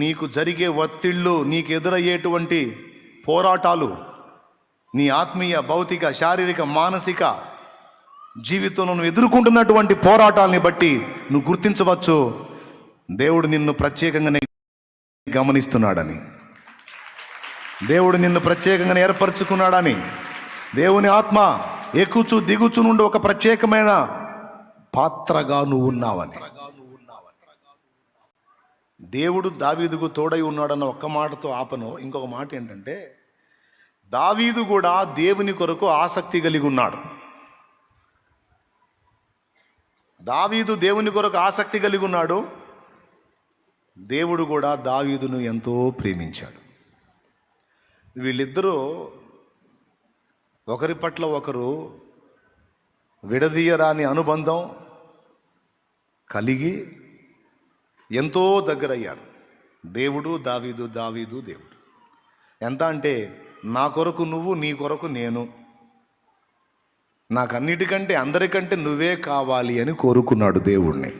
నీకు జరిగే ఒత్తిళ్ళు, నీకు ఎదురయ్యేటువంటి పోరాటాలు, నీ ఆత్మీయ, భౌతిక, శారీరక, మానసిక జీవితంలో నువ్వు ఎదుర్కొంటున్నటువంటి పోరాటాలని బట్టి నువ్వు గుర్తించవచ్చు దేవుడు నిన్ను ప్రత్యేకంగానే గమనిస్తున్నాడని, దేవుడు నిన్ను ప్రత్యేకంగా ఏర్పరచుకున్నాడని. దేవుని ఆత్మ ఎక్కుచు దిగుచు నుండి ఒక ప్రత్యేకమైన పాత్రగా నువ్వు ఉన్నావని. దేవుడు దావీదుకు తోడై ఉన్నాడన్న ఒక్క మాటతో ఆపను. ఇంకొక మాట ఏంటంటే, దావీదు కూడా దేవుని కొరకు ఆసక్తి కలిగి ఉన్నాడు. దావీదు దేవుని కొరకు ఆసక్తి కలిగి ఉన్నాడు. దేవుడు కూడా దావీదును ఎంతో ప్రేమించాడు. వీళ్ళిద్దరూ ఒకరి పట్ల ఒకరు విడదీయరాని అనుబంధం కలిగి ఎంతో దగ్గరయ్యారు. దేవుడు దావీదు, దావీదు దేవుడు. ఎంత అంటే, నా కొరకు నువ్వు, నీ కొరకు నేను, నాకు అన్నిటికంటే అందరికంటే నువ్వే కావాలి అని కోరుకున్నాడు దేవుణ్ణి.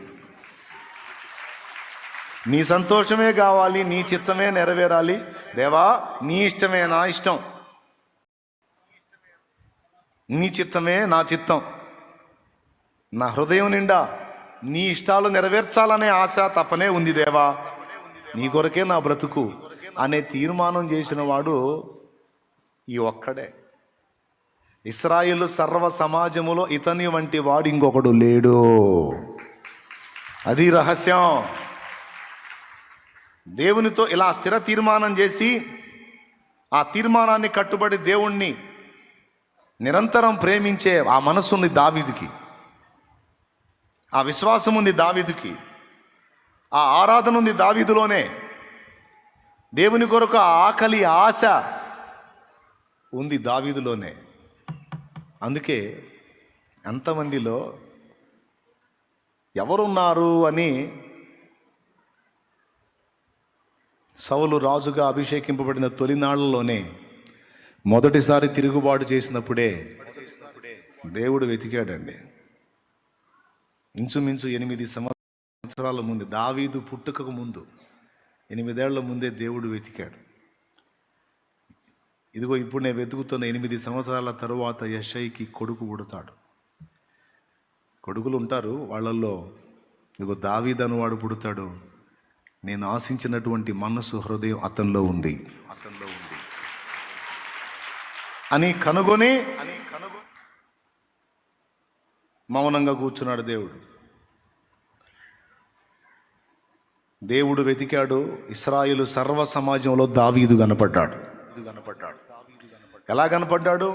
నీ సంతోషమే కావాలి, నీ చిత్తమే నెరవేరాలి. దేవా, నీ ఇష్టమే నా ఇష్టం, నీ చిత్తమే నా చిత్తం, నా హృదయం నిండా నీ ఇష్టాలు నెరవేర్చాలనే ఆశ తపనే ఉంది దేవా, నీ కొరకే నా బ్రతుకు అనే తీర్మానం చేసిన వాడు ఈ ఒక్కడే. ఇశ్రాయేలు సర్వ సమాజములో ఇతని వంటి వాడు ఇంకొకడు లేడు. అది రహస్యం. దేవునితో ఇలా స్థిర తీర్మానం చేసి ఆ తీర్మానాన్ని కట్టుబడి దేవుణ్ణి నిరంతరం ప్రేమించే ఆ మనసు ఉంది దావీదుకి, ఆ విశ్వాసం ఉంది దావీదుకి, ఆ ఆరాధన ఉంది దావీదులోనే. దేవుని కొరకు ఆ ఆకలి, ఆశ ఉంది దావీదులోనే. అందుకే అంతమందిలో ఎవరున్నారు అని సౌలు రాజుగా అభిషేకింపబడిన తొలినాళ్లలోనే మొదటిసారి తిరుగుబాటు చేసినప్పుడే దేవుడు వెతికాడండి. ఇంచుమించు 8 సంవత్సరాల ముందు, దావీదు పుట్టుకకు ముందు 8 ఏళ్ల ముందే దేవుడు వెతికాడు. ఇదిగో ఇప్పుడు నేను వెతుకుతున్న 8 సంవత్సరాల తరువాత యెషయికి కొడుకు పుడతాడు. కొడుకులు ఉంటారు, వాళ్ళల్లో ఇదిగో దావీదు అనువాడు పుడతాడు. నేను ఆశించినటువంటి మనసు, హృదయం అతనిలో ఉంది అని కనుగొని మౌనంగా కూర్చున్నాడు దేవుడు. దేవుడు వెతికాడు. ఇశ్రాయేలు సర్వ సమాజంలో దావీదు కనపడ్డాడు. ఎలా కనపడ్డాడు?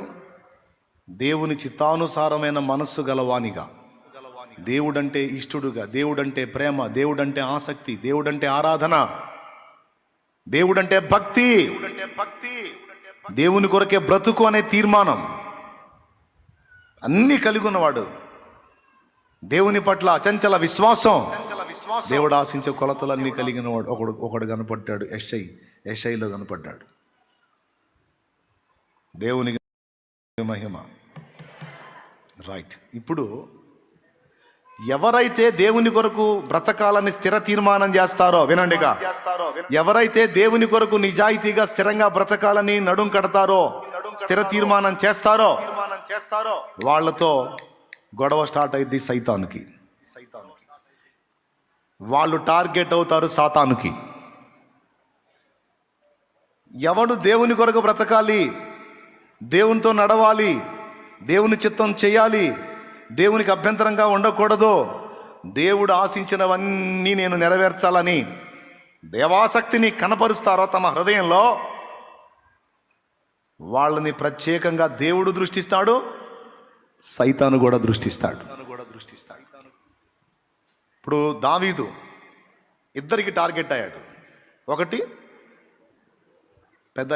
దేవుని చిత్తానుసారమైన మనస్సు గలవానిగా, దేవుడంటే ఇష్టడుగా, దేవుడంటే ప్రేమ, దేవుడంటే ఆసక్తి, దేవుడంటే ఆరాధన, దేవుడంటే భక్తి, దేవుని కొరకే బ్రతుకు అనే తీర్మానం అన్నీ కలిగి ఉన్నవాడు. దేవుని పట్ల అచంచల విశ్వాసం, దేవుడు ఆశించే కొలతలన్నీ కలిగిన వాడు ఒకడు కనపడ్డాడు. యెషయిలో కనపడ్డాడు. దేవునికి మహిమ. రైట్. ఇప్పుడు ఎవరైతే దేవుని కొరకు బ్రతకాలని స్థిర తీర్మానం చేస్తారో, వినండిగా, ఎవరైతే దేవుని కొరకు నిజాయితీగా స్థిరంగా బ్రతకాలని నడుం కడతారో, స్థిర తీర్మానం చేస్తారో, వాళ్ళతో గొడవ స్టార్ట్ అయింది సైతానుకి. వాళ్ళు టార్గెట్ అవుతారు సాతానుకి. ఎవడు దేవుని కొరకు బ్రతకాలి, దేవునితో నడవాలి, దేవుని చిత్తం చేయాలి, దేవునికి అభ్యంతరంగా ఉండకూడదు, దేవుడు ఆశించినవన్నీ నేను నెరవేర్చాలని దేవాసక్తిని కనపరుస్తారో తమ హృదయంలో, వాళ్ళని ప్రత్యేకంగా దేవుడు దృష్టిస్తాడు, సైతాను కూడా దృష్టిస్తాడు. ఇప్పుడు దావీదు ఇద్దరికి టార్గెట్ అయ్యాడు. ఒకటి పెద్ద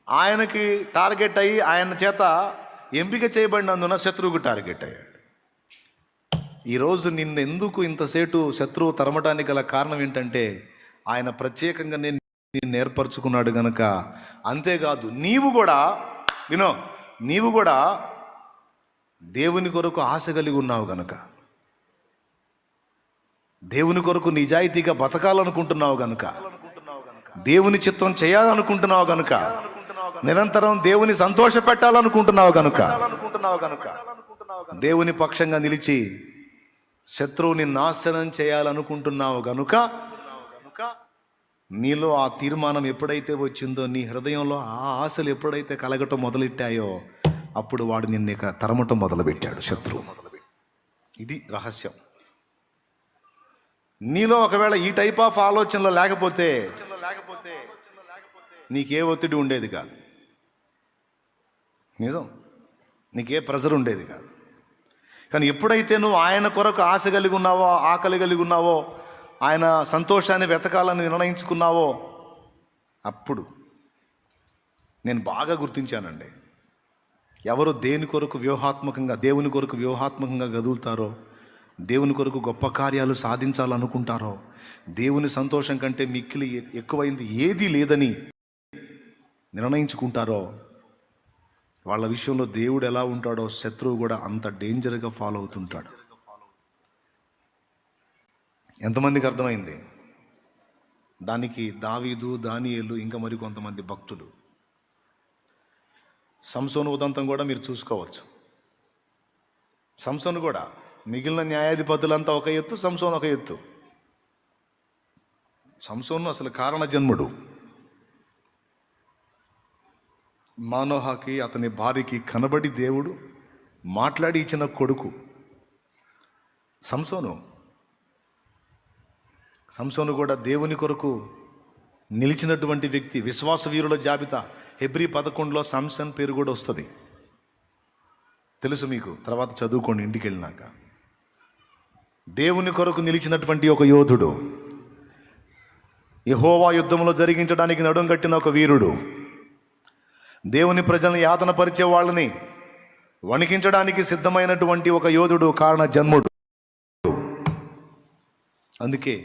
ఆయనకి టార్గెట్ అయ్యి ఆయన చేత ఎంపిక చేయబడినందున శత్రువుకు టార్గెట్ అయ్యాడు. ఈరోజు నిన్ను ఎందుకు ఇంతసేటు శత్రువు తరమటానికి గల కారణం ఏంటంటే, ఆయన ప్రత్యేకంగా నిన్ను ఏర్పరచుకున్నాడు గనక. అంతేకాదు, నీవు కూడా దేవుని కొరకు ఆశ కలిగి ఉన్నావు గనక. దేవుని కొరకు నిజాయితీగా బతకాలనుకుంటున్నావు గనుక, దేవుని చిత్తం చేయాలనుకుంటున్నావు గనుక, నిరంతరం దేవుని సంతోష పెట్టాలనుకుంటున్నావు గనుక, దేవుని పక్షంగా నిలిచి శత్రువుని నాశనం చేయాలనుకుంటున్నావు గనుక, నీలో ఆ తీర్మానం ఎప్పుడైతే వచ్చిందో, నీ హృదయంలో ఆ ఆశలు ఎప్పుడైతే కలగటం మొదలెట్టాయో, అప్పుడు వాడు నిన్ను ఇక తరమటం మొదలుపెట్టాడు శత్రువు. ఇది రహస్యం. నీలో ఒకవేళ ఈ టైప్ ఆఫ్ ఆలోచనలో లేకపోతే నీకే ఒత్తిడి ఉండేది కాదు. నిజం, నీకే ప్రెజర్ ఉండేది కాదు. కానీ ఎప్పుడైతే నువ్వు ఆయన కొరకు ఆశ కలిగి ఉన్నావో, ఆకలి కలిగి ఉన్నావో, ఆయన సంతోషాన్ని వెతకాలని నిర్ణయించుకున్నావో, అప్పుడు నేను బాగా గుర్తించానండి, ఎవరు దేవుని కొరకు వ్యూహాత్మకంగా కదులుతారో, దేవుని కొరకు గొప్ప కార్యాలు సాధించాలనుకుంటారో, దేవుని సంతోషం కంటే మిక్కిలి ఎక్కువైంది ఏదీ లేదని నిర్ణయించుకుంటారో, వాళ్ళ విషయంలో దేవుడు ఎలా ఉంటాడో శత్రువు కూడా అంత డేంజర్గా ఫాలో అవుతుంటాడు. ఎంతమందికి అర్థమైంది? దానికి దావీదు, దానియేలు, ఇంకా మరి కొంతమంది భక్తులు. సంసోను ఉదంతం కూడా మీరు చూసుకోవచ్చు. సంసోను కూడా, మిగిలిన న్యాయాధిపతులంతా ఒక ఎత్తు, సంసోను ఒక ఎత్తు. సంసోను అసలు కారణ జన్ముడు. మానోహాకి, అతని భార్యకి కనబడి దేవుడు మాట్లాడి ఇచ్చిన కొడుకు సంసోను కూడా దేవుని కొరకు నిలిచినటువంటి వ్యక్తి. విశ్వాస వీరుల జాబితా హెబ్రీ 11లో సంసన్ పేరు కూడా వస్తుంది. తెలుసు మీకు, తర్వాత చదువుకోండి ఇంటికి వెళ్ళినాక. దేవుని కొరకు నిలిచినటువంటి ఒక యోధుడు, యెహోవా యుద్ధంలో జరిగించడానికి నడుం కట్టిన ఒక వీరుడు, దేవుని ప్రజలను యాతన పరిచే వాళ్ళని వణికించడానికి సిద్ధమైనటువంటి ఒక యోధుడు, కారణ జన్ముడు. అందుకే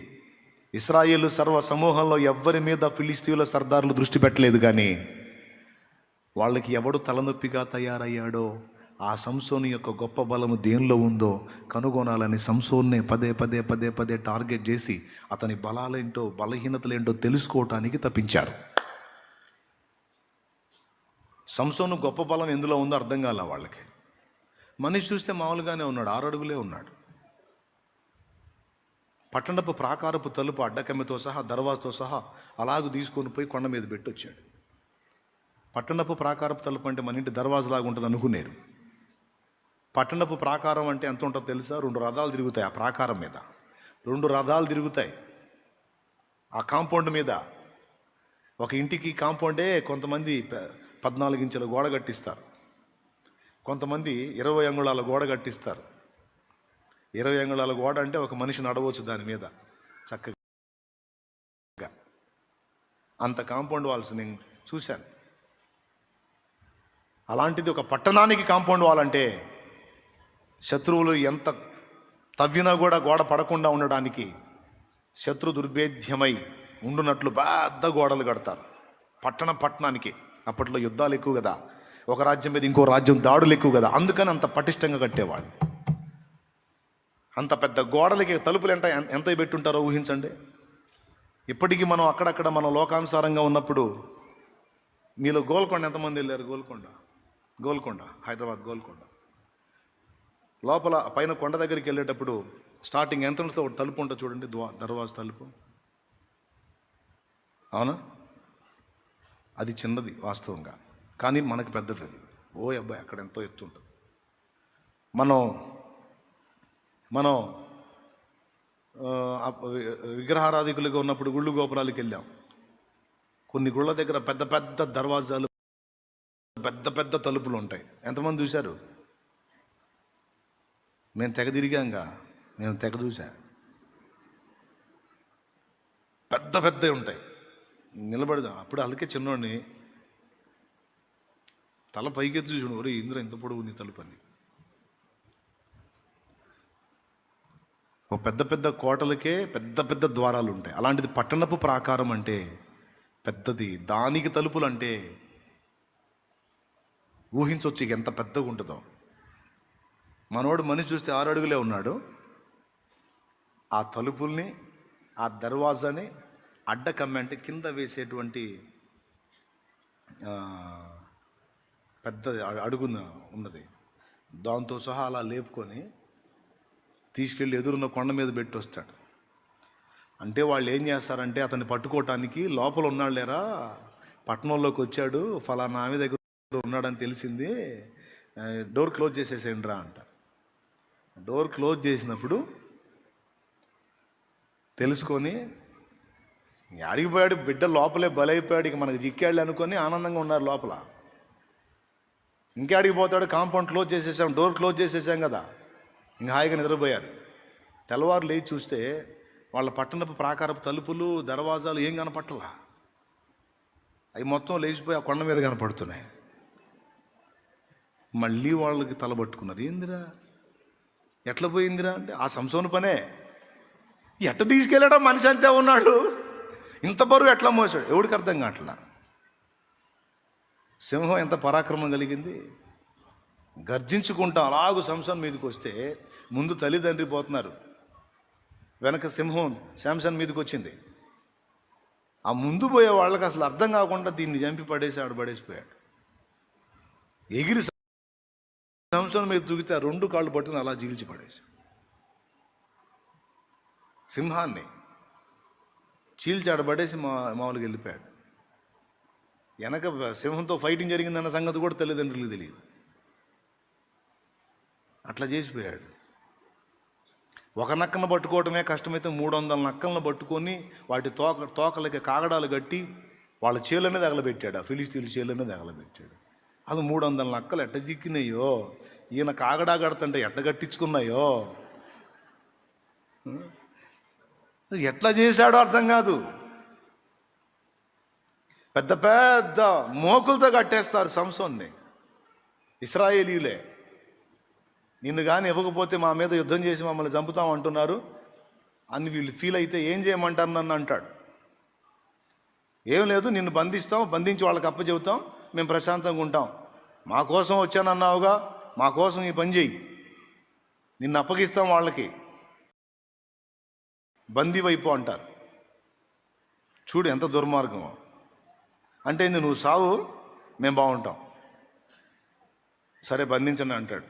ఇశ్రాయేలు సర్వ సమూహంలో ఎవ్వరి మీద ఫిలిస్తీయుల సర్దారులు దృష్టి పెట్టలేదు. కానీ వాళ్ళకి ఎవడు తలనొప్పిగా తయారయ్యాడో, ఆ సంసోను యొక్క గొప్ప బలము దేనిలో ఉందో కనుగొనాలని సంసోన్నే పదే టార్గెట్ చేసి అతని బలాలేంటో బలహీనతలేంటో తెలుసుకోవటానికి తప్పించారు. సంసోను గొప్ప బలం ఎందులో ఉందో అర్థం కాల వాళ్ళకి. మనిషి చూస్తే మామూలుగానే ఉన్నాడు, 6 అడుగులే ఉన్నాడు. పట్టణపు ప్రాకారపు తలుపు అడ్డకమ్మెతో సహా, దర్వాజతో సహా అలాగూ తీసుకొని పోయి కొండ మీద పెట్టి వచ్చాడు. పట్టణపు ప్రాకారపు తలుపు అంటే మన ఇంటి దర్వాజలాగా ఉంటుంది అనుకునేరు. పట్టణపు ప్రాకారం అంటే ఎంత ఉంటుందో తెలుసా? 2 రథాలు తిరుగుతాయి ఆ ప్రాకారం మీద. 2 రథాలు తిరుగుతాయి ఆ కాంపౌండ్ మీద. ఒక ఇంటికి కాంపౌండే కొంతమంది 14 ఇంచుల గోడ కట్టిస్తారు, కొంతమంది 20 అంగుళాల గోడ కట్టిస్తారు. 20 అంగుళాల గోడ అంటే ఒక మనిషి నడవచ్చు దాని మీద చక్కగా. అంత కాంపౌండ్ వాల్స్ నేను చూశాను. అలాంటిది ఒక పట్టణానికి కాంపౌండ్ వాల్ అంటే శత్రువులు ఎంత తవ్వినా కూడా గోడ పడకుండా ఉండడానికి శత్రు దుర్భేద్యమై ఉండునట్లు పెద్ద గోడలు కడతారు పట్టణానికి. అప్పట్లో యుద్ధాలు ఎక్కువ కదా, ఒక రాజ్యం మీద ఇంకో రాజ్యం దాడులు ఎక్కువ కదా, అందుకని అంత పటిష్టంగా కట్టేవాళ్ళు. అంత పెద్ద గోడలకి తలుపులు ఎంత పెట్టుంటారో ఊహించండి. ఇప్పటికీ మనం అక్కడక్కడ మనం లోకానుసారంగా ఉన్నప్పుడు, మీలో గోల్కొండ ఎంతమంది వెళ్ళారు? గోల్కొండ హైదరాబాద్ గోల్కొండ లోపల పైన కొండ దగ్గరికి వెళ్ళేటప్పుడు స్టార్టింగ్ ఎంట్రన్స్లో ఒక తలుపు ఉంటుంది చూడండి, దర్వాజా తలుపు. అవునా? అది చిన్నది వాస్తవంగా, కానీ మనకు పెద్దది అది. ఓ అబ్బాయి, అక్కడ ఎంతో ఎత్తు ఉంటుంది. మనం విగ్రహారాధికులుగా ఉన్నప్పుడు గుళ్ళు గోపురాలకు వెళ్ళాం. కొన్ని గుళ్ళ దగ్గర పెద్ద పెద్ద దర్వాజాలు, పెద్ద తలుపులు ఉంటాయి. ఎంతమంది చూశారు? నేను తెగ తిరిగాంగా, నేను తెగ చూసా. పెద్దవి ఉంటాయి. నిలబడదా అప్పుడు అందుకే చిన్నోడిని తల పైకెత్తి చూసాడు, ఒరే ఇంద్ర ఎంత పొడవు ఉంది తలుపు అని. ఒక పెద్ద కోటలకే పెద్ద ద్వారాలు ఉంటాయి. అలాంటిది పట్టణపు ప్రాకారం అంటే పెద్దది, దానికి తలుపులు అంటే ఊహించవచ్చు ఎంత పెద్దగా ఉంటుందో. మనోడు మనిషి చూస్తే 6 అడుగులే ఉన్నాడు, ఆ తలుపుల్ని, ఆ దర్వాజాని అడ్డకమ్మంటే కింద వేసేటువంటి పెద్ద అడుగున ఉన్నది, దాంతో సహా అలా లేపుకొని తీసుకెళ్ళి ఎదురున్న కొండ మీద పెట్టి వస్తాడు. అంటే వాళ్ళు ఏం చేస్తారంటే అతన్ని పట్టుకోవటానికి, లోపల ఉన్నాడు లేరా, పట్టణంలోకి వచ్చాడు, ఫలానా ఆమె దగ్గర ఉన్నాడని తెలిసింది, డోర్ క్లోజ్ చేసేసేయండి రా అంట. డోర్ క్లోజ్ చేసినప్పుడు తెలుసుకొని అడిగిపోయాడు, బిడ్డ లోపలే బలైపోయాడు, ఇక మనకు జిక్కాళ్ళు అనుకొని ఆనందంగా ఉన్నారు లోపల. ఇంకా అడిగిపోతాడు, కాంపౌండ్ క్లోజ్ చేసేసాం, డోర్ క్లోజ్ చేసేసాం కదా, ఇంకా హాయిగా నిద్రపోయారు. తెల్లవారు లేచి చూస్తే వాళ్ళ పట్టణపు ప్రాకారపు తలుపులు, దర్వాజాలు ఏం కనపట్టలా, అవి మొత్తం లేచిపోయి ఆ కొండ మీద కనపడుతున్నాయి. మళ్ళీ వాళ్ళకి తలబట్టుకున్నారు, ఏందిరా ఎట్లా పోయిందిరా అంటే, ఆ సంసోను పనే, ఎట్ట తీసుకెళ్ళాడో మనిషి అంతే ఉన్నాడు, ఇంత బరువు ఎట్లా మోసాడు, ఎవడికి అర్థం కావట్లా. సింహం ఎంత పరాక్రమం కలిగింది, గర్జించుకుంటా అలాగూ సంసోన్ మీదకి వస్తే ముందు తల్లిదండ్రి పోతున్నారు, వెనక సింహం శాంసన్ మీదకి వచ్చింది. ఆ ముందు పోయే వాళ్ళకి అసలు అర్థం కాకుండా దీన్ని చంపి పడేసి ఆడు పడేసిపోయాడు. ఎగిరి సంసోన్ మీద దూకితే ఆ రెండు కాళ్ళు పట్టుకుని అలా జీల్చి పడేసి సింహాన్ని చీల్చి ఆడబడేసి మామూలుగా వెళ్ళిపోయాడు. వెనక సింహంతో ఫైటింగ్ జరిగిందన్న సంగతి కూడా తల్లిదండ్రులకు తెలియదు, అట్లా చేసిపోయాడు. ఒక నక్కను పట్టుకోవటమే కష్టమైతే 300 నక్కలను పట్టుకొని వాటి తోకలకి కాగడాలు కట్టి వాళ్ళ చేలనే తగలబెట్టాడు, ఆ ఫిలిస్తీన్ల చేలనే తగలబెట్టాడు. అది 300 నక్కలు ఎట్ట చిక్కినాయో, ఈయన కాగడా కడుతుంటే ఎట్ట కట్టించుకున్నాయో, ఎట్లా చేశాడో అర్థం కాదు. పెద్ద పెద్ద మోకులతో కట్టేస్తారు సంసోన్ని ఇశ్రాయేలీయులే. నిన్ను కానీ ఇవ్వకపోతే మా మీద యుద్ధం చేసి మమ్మల్ని చంపుతాం అంటున్నారు అని వీళ్ళు ఫీల్ అయితే ఏం చేయమంటారు నన్ను అంటాడు. ఏం లేదు, నిన్ను బంధిస్తాం, బంధించి వాళ్ళకి అప్పచెబుతాం, మేము ప్రశాంతంగా ఉంటాం. మా కోసం వచ్చానన్నావుగా, మా కోసం ఈ పని చేయి, నిన్ను అప్పగిస్తాం వాళ్ళకి, బందీ వైపు అంటారు. చూడు ఎంత దుర్మార్గం. అంటే నువ్వు సావు, మేము బాగుంటాం, సరే బంధించండి అంటాడు.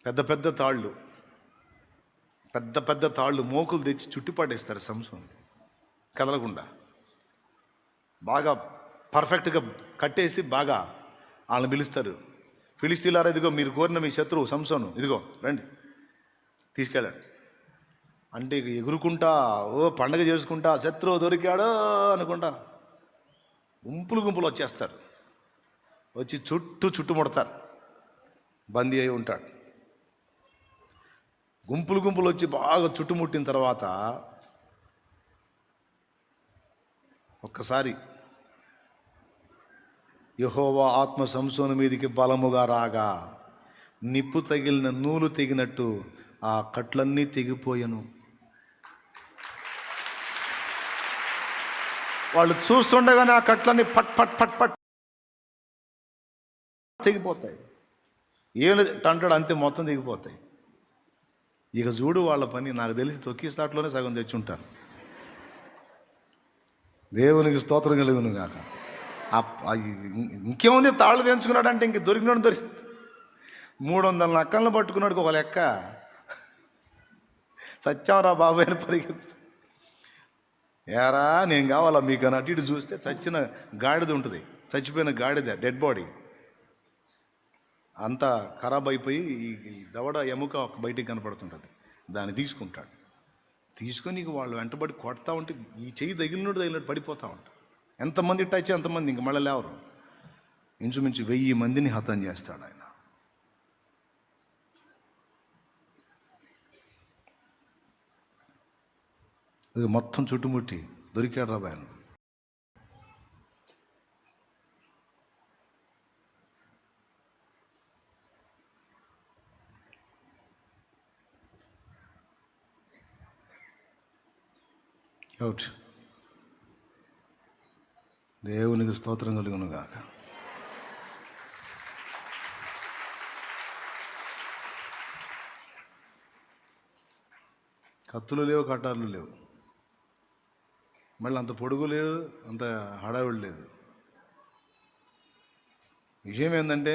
పెద్ద పెద్ద తాళ్ళు, పెద్ద పెద్ద తాళ్ళు మోకులు తెచ్చి చుట్టిపడేస్తారు సంసోన్ కదలకుండా, బాగా పర్ఫెక్ట్గా కట్టేసి బాగా వాళ్ళని పిలుస్తారు. ఫిలిస్తీన్లారా, ఇదిగో మీరు కోరిన మీ శత్రువు సంసోను, ఇదిగో రండి తీసుకెళ్ళాడు. అంటే ఇక ఎగురుకుంటా పండగ చేసుకుంటా శత్రువు దొరికాడో అనుకుంటా గుంపులు గుంపులు వచ్చేస్తారు, వచ్చి చుట్టుముడతారు, బందీ అయి ఉంటాడు. గుంపులు గుంపులు వచ్చి బాగా చుట్టుముట్టిన తర్వాత ఒక్కసారి యెహోవా ఆత్మ సంసోను మీదికి బలముగా రాగా నిప్పు తగిలిన నూలు తెగినట్టు ఆ కట్లన్నీ తెగిపోయెను. వాళ్ళు చూస్తుండగానే ఆ కట్లన్నీ పట్ పట్ పట్ పట్ తెగిపోతాయి. ఏమి అంటాడు అంతే, మొత్తం తెగిపోతాయి. ఇక చూడు వాళ్ళ పని, నాకు తెలిసి తొక్కిస్తాట్లోనే సగం తెచ్చుంటారు. దేవునికి స్తోత్రం కలుగును గాక. ఇంకేముంది, తాళ్ళు తెంచుకున్నాడంటే ఇంక దొరికినాడు 300 నక్కలను పట్టుకున్నాడు ఒక లెక్క. సత్యంరా బాబు అని పరిగెత్తు, ఏరా నేను కావాలా మీకు అని అటు ఇటు చూస్తే చచ్చిన గాడిద ఉంటుంది, చచ్చిపోయిన గాడిద, డెడ్ బాడీ అంతా ఖరాబ్ అయిపోయి ఈ దవడ ఎముక బయటికి కనపడుతుంటుంది. దాన్ని తీసుకుంటాడు, తీసుకొని వాళ్ళు వెంటబడి కొడతా ఉంటే ఈ చెయ్యి తగిలినట్టు పడిపోతూ ఉంటాడు. ఎంతమంది టచ్ ఎంతమంది ఇంక మళ్ళీ లేవరు. ఇంచుమించు 1000 మందిని హతం చేస్తాడు ఆయన. మొత్తం చుట్టుముట్టి దొరికాడు రా ఆయన. అవుట్. దేవునికి స్తోత్రం కలుగును గాక. కత్తులు లేవు, కట్టార్లు లేవు, మళ్ళీ అంత పొడుగు లేదు, అంత హడావిడి లేదు. విషయం ఏంటంటే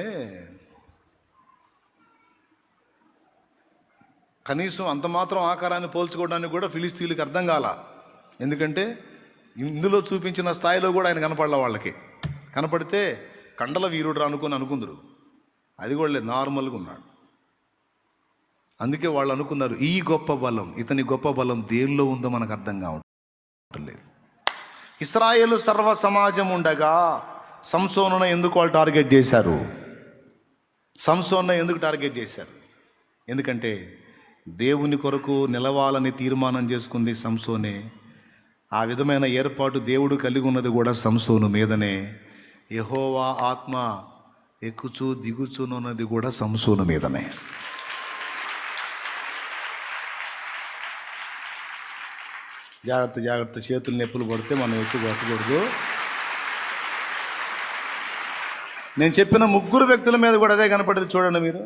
కనీసం అంత మాత్రం ఆకారాన్ని పోల్చుకోవడానికి కూడా ఫిలిస్తీన్లకు అర్థం కాల. ఎందుకంటే ఇందులో చూపించిన స్థాయిలో కూడా ఆయన కనపడలే. వాళ్ళకి కనపడితే కండల వీరుడు అనుకుందరు. అది కూడా లేదు, నార్మల్గా ఉన్నాడు. అందుకే వాళ్ళు అనుకున్నారు ఈ గొప్ప బలం, ఇతని గొప్ప బలం దేనిలో ఉందో మనకు అర్థం కావట్లేదు. ఇశ్రాయేలు సర్వ సమాజం ఉండగా సంసోనును ఎందుకు వాళ్ళు టార్గెట్ చేశారు? సంసోనును ఎందుకు టార్గెట్ చేశారు? ఎందుకంటే దేవుని కొరకు నిలవాలని తీర్మానం చేసుకుంది సంసోనే. ఆ విధమైన ఏర్పాటు దేవుడు కలిగి ఉన్నది కూడా సంసోను మీదనే. యెహోవా ఆత్మ ఎక్కుచూ దిగుచున్నది కూడా సంసోను మీదనే. జాగ్రత్త జాగ్రత్త, చేతులు నొప్పులు పడితే మనం ఎక్కువ పట్టకూడదు. నేను చెప్పిన ముగ్గురు వ్యక్తుల మీద కూడా అదే కనపడింది. చూడండి మీరు.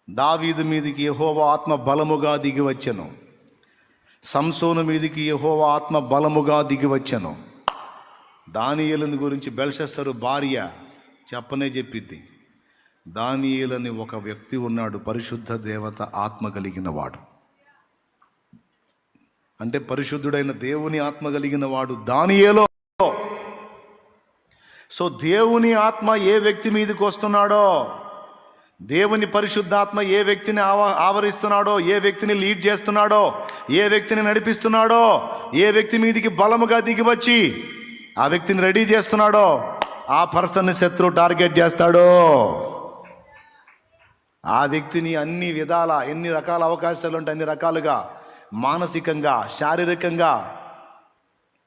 దావీదు మీదికి యెహోవా ఆత్మ బలముగా దిగి వచ్చెను. సంసోను మీదికి యెహోవా ఆత్మ బలముగా దిగి వచ్చెను. దానియేలుని గురించి బెల్షస్సరు భార్య చెప్పనే చెప్పిద్ది. దానియేలని ఒక వ్యక్తి ఉన్నాడు, పరిశుద్ధ దేవత ఆత్మ కలిగిన వాడు. అంటే పరిశుద్ధుడైన దేవుని ఆత్మ కలిగిన వాడు దానియేలు. సో దేవుని ఆత్మ ఏ వ్యక్తి మీదకి వస్తున్నాడో, దేవుని పరిశుద్ధాత్మ ఏ వ్యక్తిని ఆవరిస్తున్నాడో, ఏ వ్యక్తిని లీడ్ చేస్తున్నాడో, ఏ వ్యక్తిని నడిపిస్తున్నాడో, ఏ వ్యక్తి మీదికి బలముగా దిగి వచ్చి ఆ వ్యక్తిని రెడీ చేస్తున్నాడో, ఆ పర్సన్ని శత్రువు టార్గెట్ చేస్తాడో. ఆ వ్యక్తిని అన్ని విధాల, ఎన్ని రకాల అవకాశాలు ఉంటాయి అన్ని రకాలుగా, మానసికంగా, శారీరకంగా,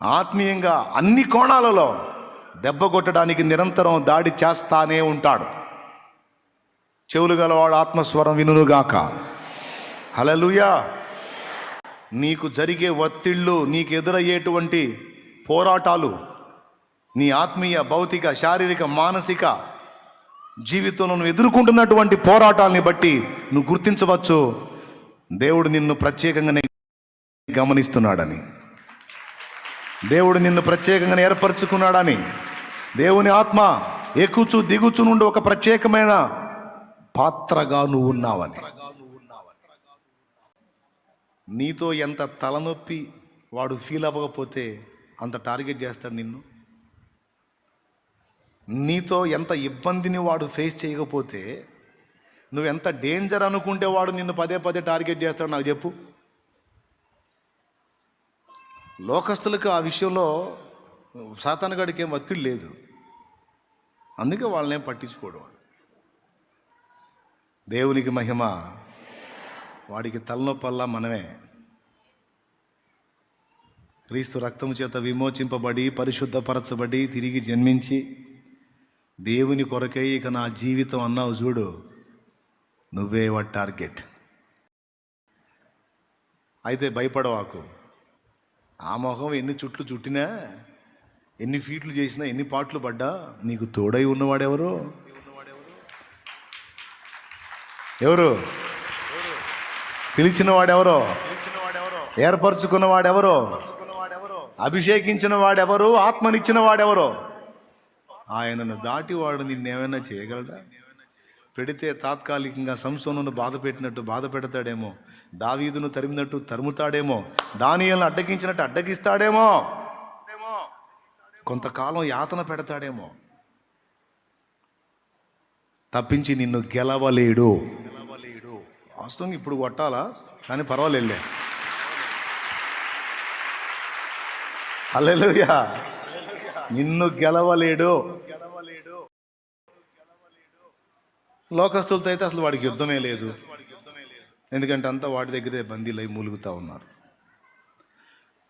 ఆత్మీయంగా, అన్ని కోణాలలో దెబ్బ కొట్టడానికి నిరంతరం దాడి చేస్తానే ఉంటాడు. చెవులు గలవాడు ఆత్మస్వరం వినుగాక. హల్లెలూయా. నీకు జరిగే ఒత్తిళ్ళు, నీకు ఎదురయ్యేటువంటి పోరాటాలు, నీ ఆత్మీయ, భౌతిక, శారీరక, మానసిక జీవితంలో నువ్వు ఎదుర్కొంటున్నటువంటి పోరాటాలని బట్టి నువ్వు గుర్తించవచ్చు దేవుడు నిన్ను ప్రత్యేకంగానే గమనిస్తున్నాడని, దేవుడు నిన్ను ప్రత్యేకంగా ఏర్పరచుకున్నాడని. దేవుని ఆత్మ ఎక్కుచు దిగుచు నుండి ఒక ప్రత్యేకమైన పాత్రగా నువ్వు ఉన్నావని. నీతో ఎంత తలనొప్పి వాడు ఫీల్ అవ్వకపోతే అంత టార్గెట్ చేస్తాడు నిన్ను. నీతో ఎంత ఇబ్బందిని వాడు ఫేస్ చేయకపోతే, నువ్వెంత డేంజర్ అనుకుంటే వాడు నిన్ను పదే పదే టార్గెట్ చేస్తాడు. నాకు చెప్పు. లోకస్తులకు ఆ విషయంలో సాతానుగాడికి ఏం ఒత్తిడి లేదు. అందుకే వాళ్ళనేం పట్టించుకోడు. దేవునికి మహిమ. వాడికి తలనొప్పల్లా మనమే. క్రీస్తు రక్తము చేత విమోచింపబడి, పరిశుద్ధపరచబడి, తిరిగి జన్మించి దేవుని కొరకే ఇక నా జీవితం అన్నావు చూడు, నువ్వే వాడి టార్గెట్. అయితే భయపడవాకు. ఆ మొహం ఎన్ని చుట్లు చుట్టినా, ఎన్ని ఫీట్లు చేసినా, ఎన్ని పాటలు పడ్డా నీకు తోడై ఉన్నవాడెవరు? ఎవరు? పిలిచిన వాడెవరో, ఏర్పరచుకున్న వాడెవరో, అభిషేకించిన వాడెవరు, ఆత్మనిచ్చిన వాడెవరో, ఆయనను దాటి వాడు నిన్నేమైనా చేయగలడా? పెడితే తాత్కాలికంగా సంసోనును బాధ పెట్టినట్టు బాధ పెడతాడేమో, దావీదును తరిమినట్టు తరుముతాడేమో, దానియేలును అడ్డగించినట్టు అడ్డగిస్తాడేమో, కొంతకాలం యాతన పెడతాడేమో, తప్పించి నిన్ను గెలవలేడు. వాస్తవం ఇప్పుడు కొట్టాలా, కానీ పర్వాలేదులే. హల్లెలూయా. నిన్ను గెలవలేడు. లోకస్తులతో అయితే అసలు వాడికి యుద్ధమే లేదు. ఎందుకంటే అంతా వాడి దగ్గరే బందీలై మూలుగుతూ ఉన్నారు.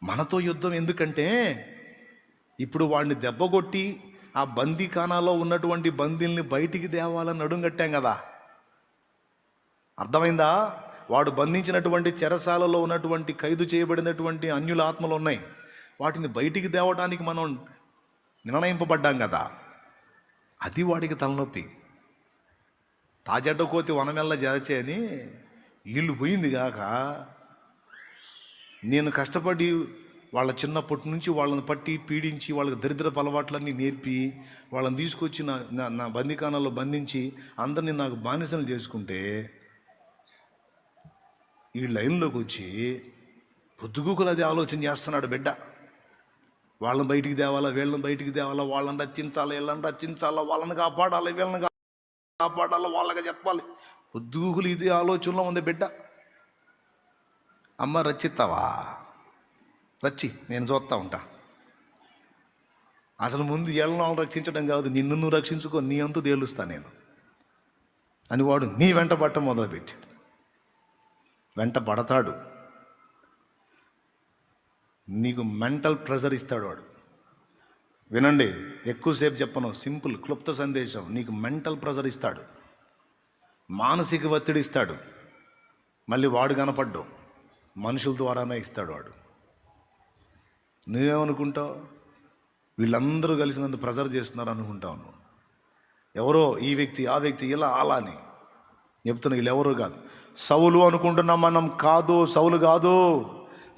మనతో యుద్ధం ఎందుకంటే ఇప్పుడు వాడిని దెబ్బగొట్టి ఆ బందీఖానాలో ఉన్నటువంటి బందీల్ని బయటికి తేవాలని నడుంగట్టాం కదా. అర్థమైందా? వాడు బంధించినటువంటి చెరసాలలో ఉన్నటువంటి ఖైదు చేయబడినటువంటి అన్యుల ఆత్మలు ఉన్నాయి. వాటిని బయటికి తేవడానికి మనం నిర్ణయింపబడ్డాం కదా. అది వాడికి తలనొప్పి. తాజడ్డ కోతి వనమెల్ల జాచే అని వీళ్ళు పోయింది కాక నేను కష్టపడి వాళ్ళ చిన్నప్పటి నుంచి వాళ్ళని పట్టి పీడించి వాళ్ళకి దరిద్రపు అలవాట్లన్నీ నేర్పి వాళ్ళని తీసుకొచ్చి నా బందీఖానాల్లో బంధించి అందరినీ నాకు బానిసలు చేసుకుంటే ఈ లైన్లోకి వచ్చి పొద్దుగూకులు అది ఆలోచన చేస్తున్నాడు బిడ్డ. వాళ్ళని బయటికి తేవాలా, వీళ్ళని బయటికి తేవాలా, వాళ్ళని రచించాలా, వీళ్ళని రచించాలా, వాళ్ళని కాపాడాలి, వీళ్ళని కాపాడాలా, వాళ్ళకి చెప్పాలి. పొద్దుగూకులు ఇది ఆలోచనలో ఉంది బిడ్డ. అమ్మ రచిస్తావా? రచ్చి, నేను చూస్తూ ఉంటా. అసలు ముందు ఏళ్ళను రక్షించడం కాదు, నిన్ను నువ్వు రక్షించుకో, నీ అంతు తేలుస్తా నేను అని వాడు నీ వెంట పట్ట మొదలుపెట్టాడు. వెంట పడతాడు, నీకు మెంటల్ ప్రెషర్ ఇస్తాడు వాడు. వినండి, ఎక్కువసేపు చెప్పను, సింపుల్ క్లుప్త సందేశం. నీకు మెంటల్ ప్రెషర్ ఇస్తాడు, మానసిక ఒత్తిడి ఇస్తాడు. మళ్ళీ వాడు కనపడ్డు, మనుషుల ద్వారానే ఇస్తాడు వాడు. నువ్వేమనుకుంటావు? వీళ్ళందరూ కలిసి నన్ను ప్రెజర్ చేస్తున్నారు అనుకుంటావు. ఎవరో ఈ వ్యక్తి ఆ వ్యక్తి ఇలా అలా అని చెప్తున్నా. వీళ్ళు ఎవరో కాదు, సౌలు అనుకుంటున్నాం మనం. కాదు, సౌలు కాదు.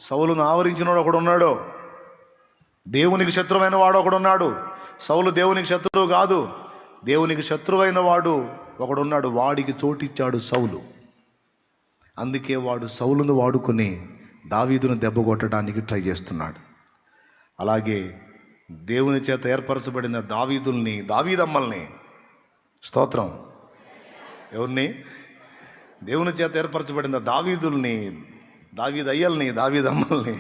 సౌలును ఆవరించినవాడు ఒకడు ఉన్నాడు, దేవునికి శత్రువైన వాడు ఒకడున్నాడు. సౌలు దేవునికి శత్రువు కాదు, దేవునికి శత్రువైన వాడు ఒకడున్నాడు. వాడికి చోటిచ్చాడు సౌలు. అందుకే వాడు సౌలును వాడుకొని దావీదును దెబ్బ కొట్టడానికి ట్రై చేస్తున్నాడు. అలాగే దేవుని చేత ఏర్పరచబడిన దావీదుల్ని, దావీదమ్మల్ని, స్తోత్రం, ఎవరిని? దేవుని చేత ఏర్పరచబడిన దావీదుల్ని, దావీదయ్యల్ని, దావీదమ్మల్ని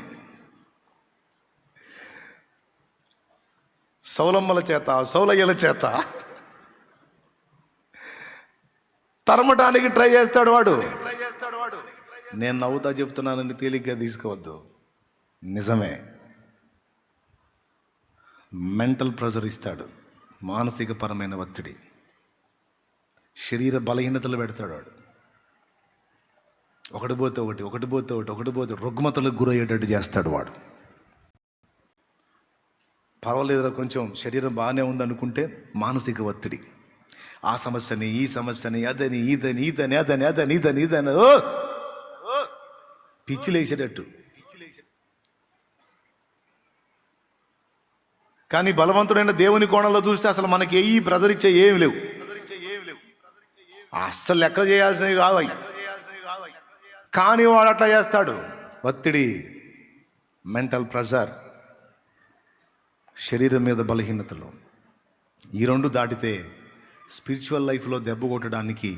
సౌలమ్మల చేత, సౌలయ్యల చేత తరమటానికి ట్రై చేస్తాడు వాడు. నేను నవ్వుతా చెప్తున్నానని తేలిగ్గా తీసుకోవద్దు, నిజమే. మెంటల్ ప్రెషర్ ఇస్తాడు, మానసిక పరమైన ఒత్తిడి, శరీర బలహీనతలు పెడతాడు వాడు. ఒకటి పోతే ఒకటి రుగ్మతలకు గురయ్యేటట్టు చేస్తాడు వాడు. పర్వాలేదురా, కొంచెం శరీరం బాగానే ఉందనుకుంటే మానసిక ఒత్తిడి, ఆ సమస్యని, ఈ సమస్యని, అదని ఇదని ఇదని అదని అదని ఇదని ఇదని పిచ్చిలేసేటట్టు. కానీ బలవంతుడైన దేవుని కోణంలో చూస్తే అసలు మనకి ఏ ప్రెజర్ ఇచ్చే ఏమి లేవు, అస్సలు లెక్క చేయాల్సినవి కావాలి. కానీ వాడు అట్లా చేస్తాడు. ఒత్తిడి, మెంటల్ ప్రెషర్, శరీరం మీద బలహీనతలు, ఈ రెండు దాటితే స్పిరిచువల్ లైఫ్లో దెబ్బ కొట్టడానికి,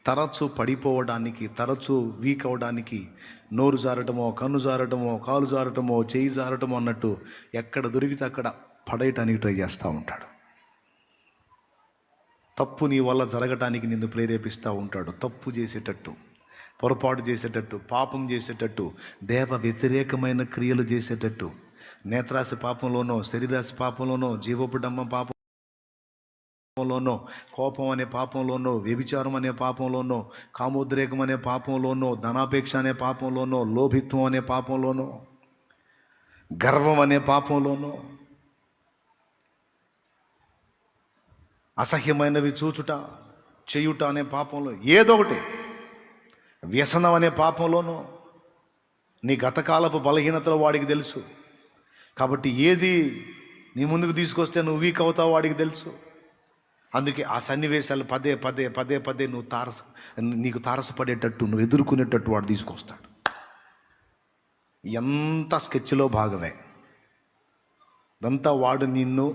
తరచూ పడిపోవడానికి, తరచూ వీక్ అవడానికి, నోరు జారటమో, కన్ను జారటమో, కాలు జారటమో, చేయి జారటమో అన్నట్టు ఎక్కడ దొరికితే అక్కడ పడేయటానికి ట్రై చేస్తూ ఉంటాడు. తప్పు నీ వల్ల జరగటానికి నిన్ను ప్రేరేపిస్తూ ఉంటాడు. తప్పు చేసేటట్టు, పొరపాటు చేసేటట్టు, పాపం చేసేటట్టు, దేవ వ్యతిరేకమైన క్రియలు చేసేటట్టు, నేత్రాశ పాపంలోనో, శరీరాశ పాపంలోనో, జీవపుడమ్మ పాపంలోనో, కోపం అనే పాపంలోనో, వ్యభిచారం అనే పాపంలోనో, కామోద్రేకం అనే పాపంలోనో, ధనాపేక్ష అనే పాపంలోనో, లోభిత్వం అనే పాపంలోనో, గర్వం అనే పాపంలోనో, అసహ్యమైనవి చూచుట, చేయుట అనే పాపంలో, ఏదో ఒకటి, వ్యసనం అనే పాపంలోనూ, నీ గతకాలపు బలహీనతలు వాడికి తెలుసు. కాబట్టి ఏది నీ ముందుకు తీసుకొస్తే నువ్వు వీక్ అవుతావు వాడికి తెలుసు. అందుకే ఆ సన్నివేశాలు పదే పదే పదే పదే నీకు తారసపడేటట్టు, నువ్వు ఎదుర్కొనేటట్టు వాడు తీసుకొస్తాడు. ఎంత స్కెచ్లో భాగమే. ఇదంతా వాడు నిన్ను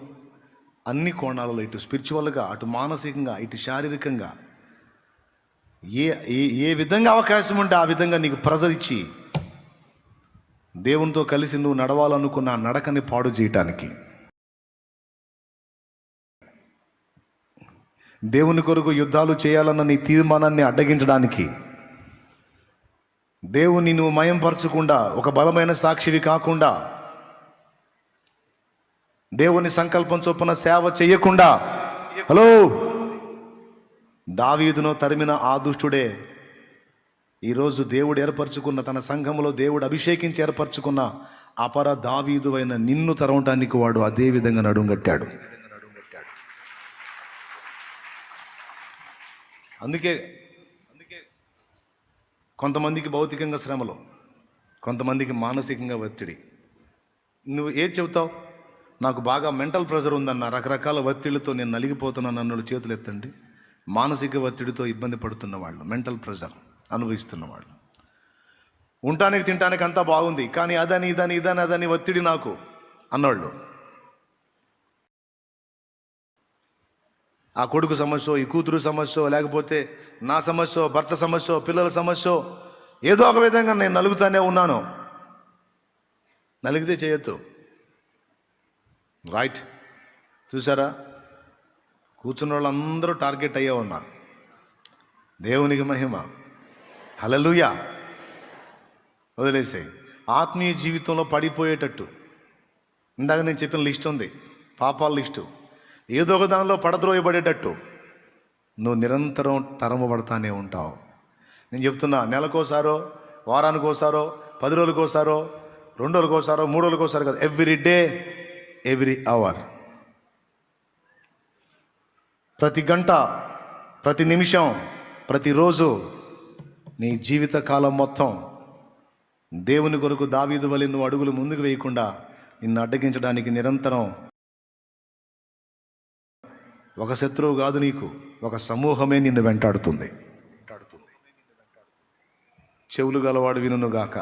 అన్ని కోణాలలో, ఇటు స్పిరిచువల్గా, అటు మానసికంగా, ఇటు శారీరకంగా, ఏ విధంగా అవకాశం ఉంటే ఆ విధంగా నీకు ప్రెజర్ ఇచ్చి దేవునితో కలిసి నువ్వు నడవాలనుకున్న నడకని పాడు చేయటానికి, దేవుని కొరకు యుద్ధాలు చేయాలన్న నీ తీర్మానాన్ని అడ్డగించడానికి, దేవుని నువ్వు మయంపరచకుండా, ఒక బలమైన సాక్షివి కాకుండా, దేవుని సంకల్పం చొప్పున సేవ చేయకుండా, హలో, దావీదును తరిమిన ఆ దుష్టుడే ఈరోజు దేవుడు ఏర్పరచుకున్న, తన సంఘములో దేవుడు అభిషేకించి ఏర్పరచుకున్న అపర దావీదు అయిన నిన్ను తరవటానికి వాడు అదే విధంగా నడుంగట్టాడు. అందుకే కొంతమందికి భౌతికంగా శ్రమలు, కొంతమందికి మానసికంగా ఒత్తిడి. నువ్వు ఏది చెబుతావు? నాకు బాగా మెంటల్ ప్రెషర్ ఉందన్న, రకరకాల ఒత్తిడితో నేను నలిగిపోతున్నాను అన్నోళ్ళు చేతులు ఎత్తండి. మానసిక ఒత్తిడితో ఇబ్బంది పడుతున్న వాళ్ళు, మెంటల్ ప్రెషర్ అనుభవిస్తున్న వాళ్ళు. ఉండటానికి తినటానికి అంతా బాగుంది, కానీ అదని ఒత్తిడి నాకు అన్నోళ్ళు. ఆ కొడుకు సమస్య, ఈ కూతురు సమస్య, లేకపోతే నా సమస్య, భర్త సమస్య, పిల్లల సమస్య, ఏదో ఒక విధంగా నేను నలుగుతానే ఉన్నాను. నలిగితే చేయొద్దు. రైట్, చూసారా? కూర్చున్న వాళ్ళందరూ టార్గెట్ అయ్యే ఉన్నారు. దేవునికి మహిమ. హల్లెలూయా. వదిలేసే. ఆత్మీయ జీవితంలో పడిపోయేటట్టు ఇందాక నేను చెప్పిన లిస్ట్ ఉంది, పాపాల లిస్టు. ఏదో ఒక దానిలో పడద్రోయబడేటట్టు నువ్వు నిరంతరం తరమబడతానే ఉంటావు. నేను చెప్తున్నా, నెలకోసారో, వారానికోసారో, 10 రోజులకోసారో, 2 రోజులకోసారో, 3 రోజులకోసారో కాదు, ఎవ్రీ డే, ఎవ్రీ అవర్, ప్రతి గంట, ప్రతి నిమిషం, ప్రతిరోజు నీ జీవిత కాలం మొత్తం దేవుని కొరకు దావీదు వలె నువ్వు అడుగులు ముందుకు వేయకుండా నిన్ను అడ్డగించడానికి నిరంతరం ఒక శత్రువు కాదు, నీకు ఒక సమూహమే నిన్ను వెంటాడుతుంది. చెవులు గలవాడు వినుగాక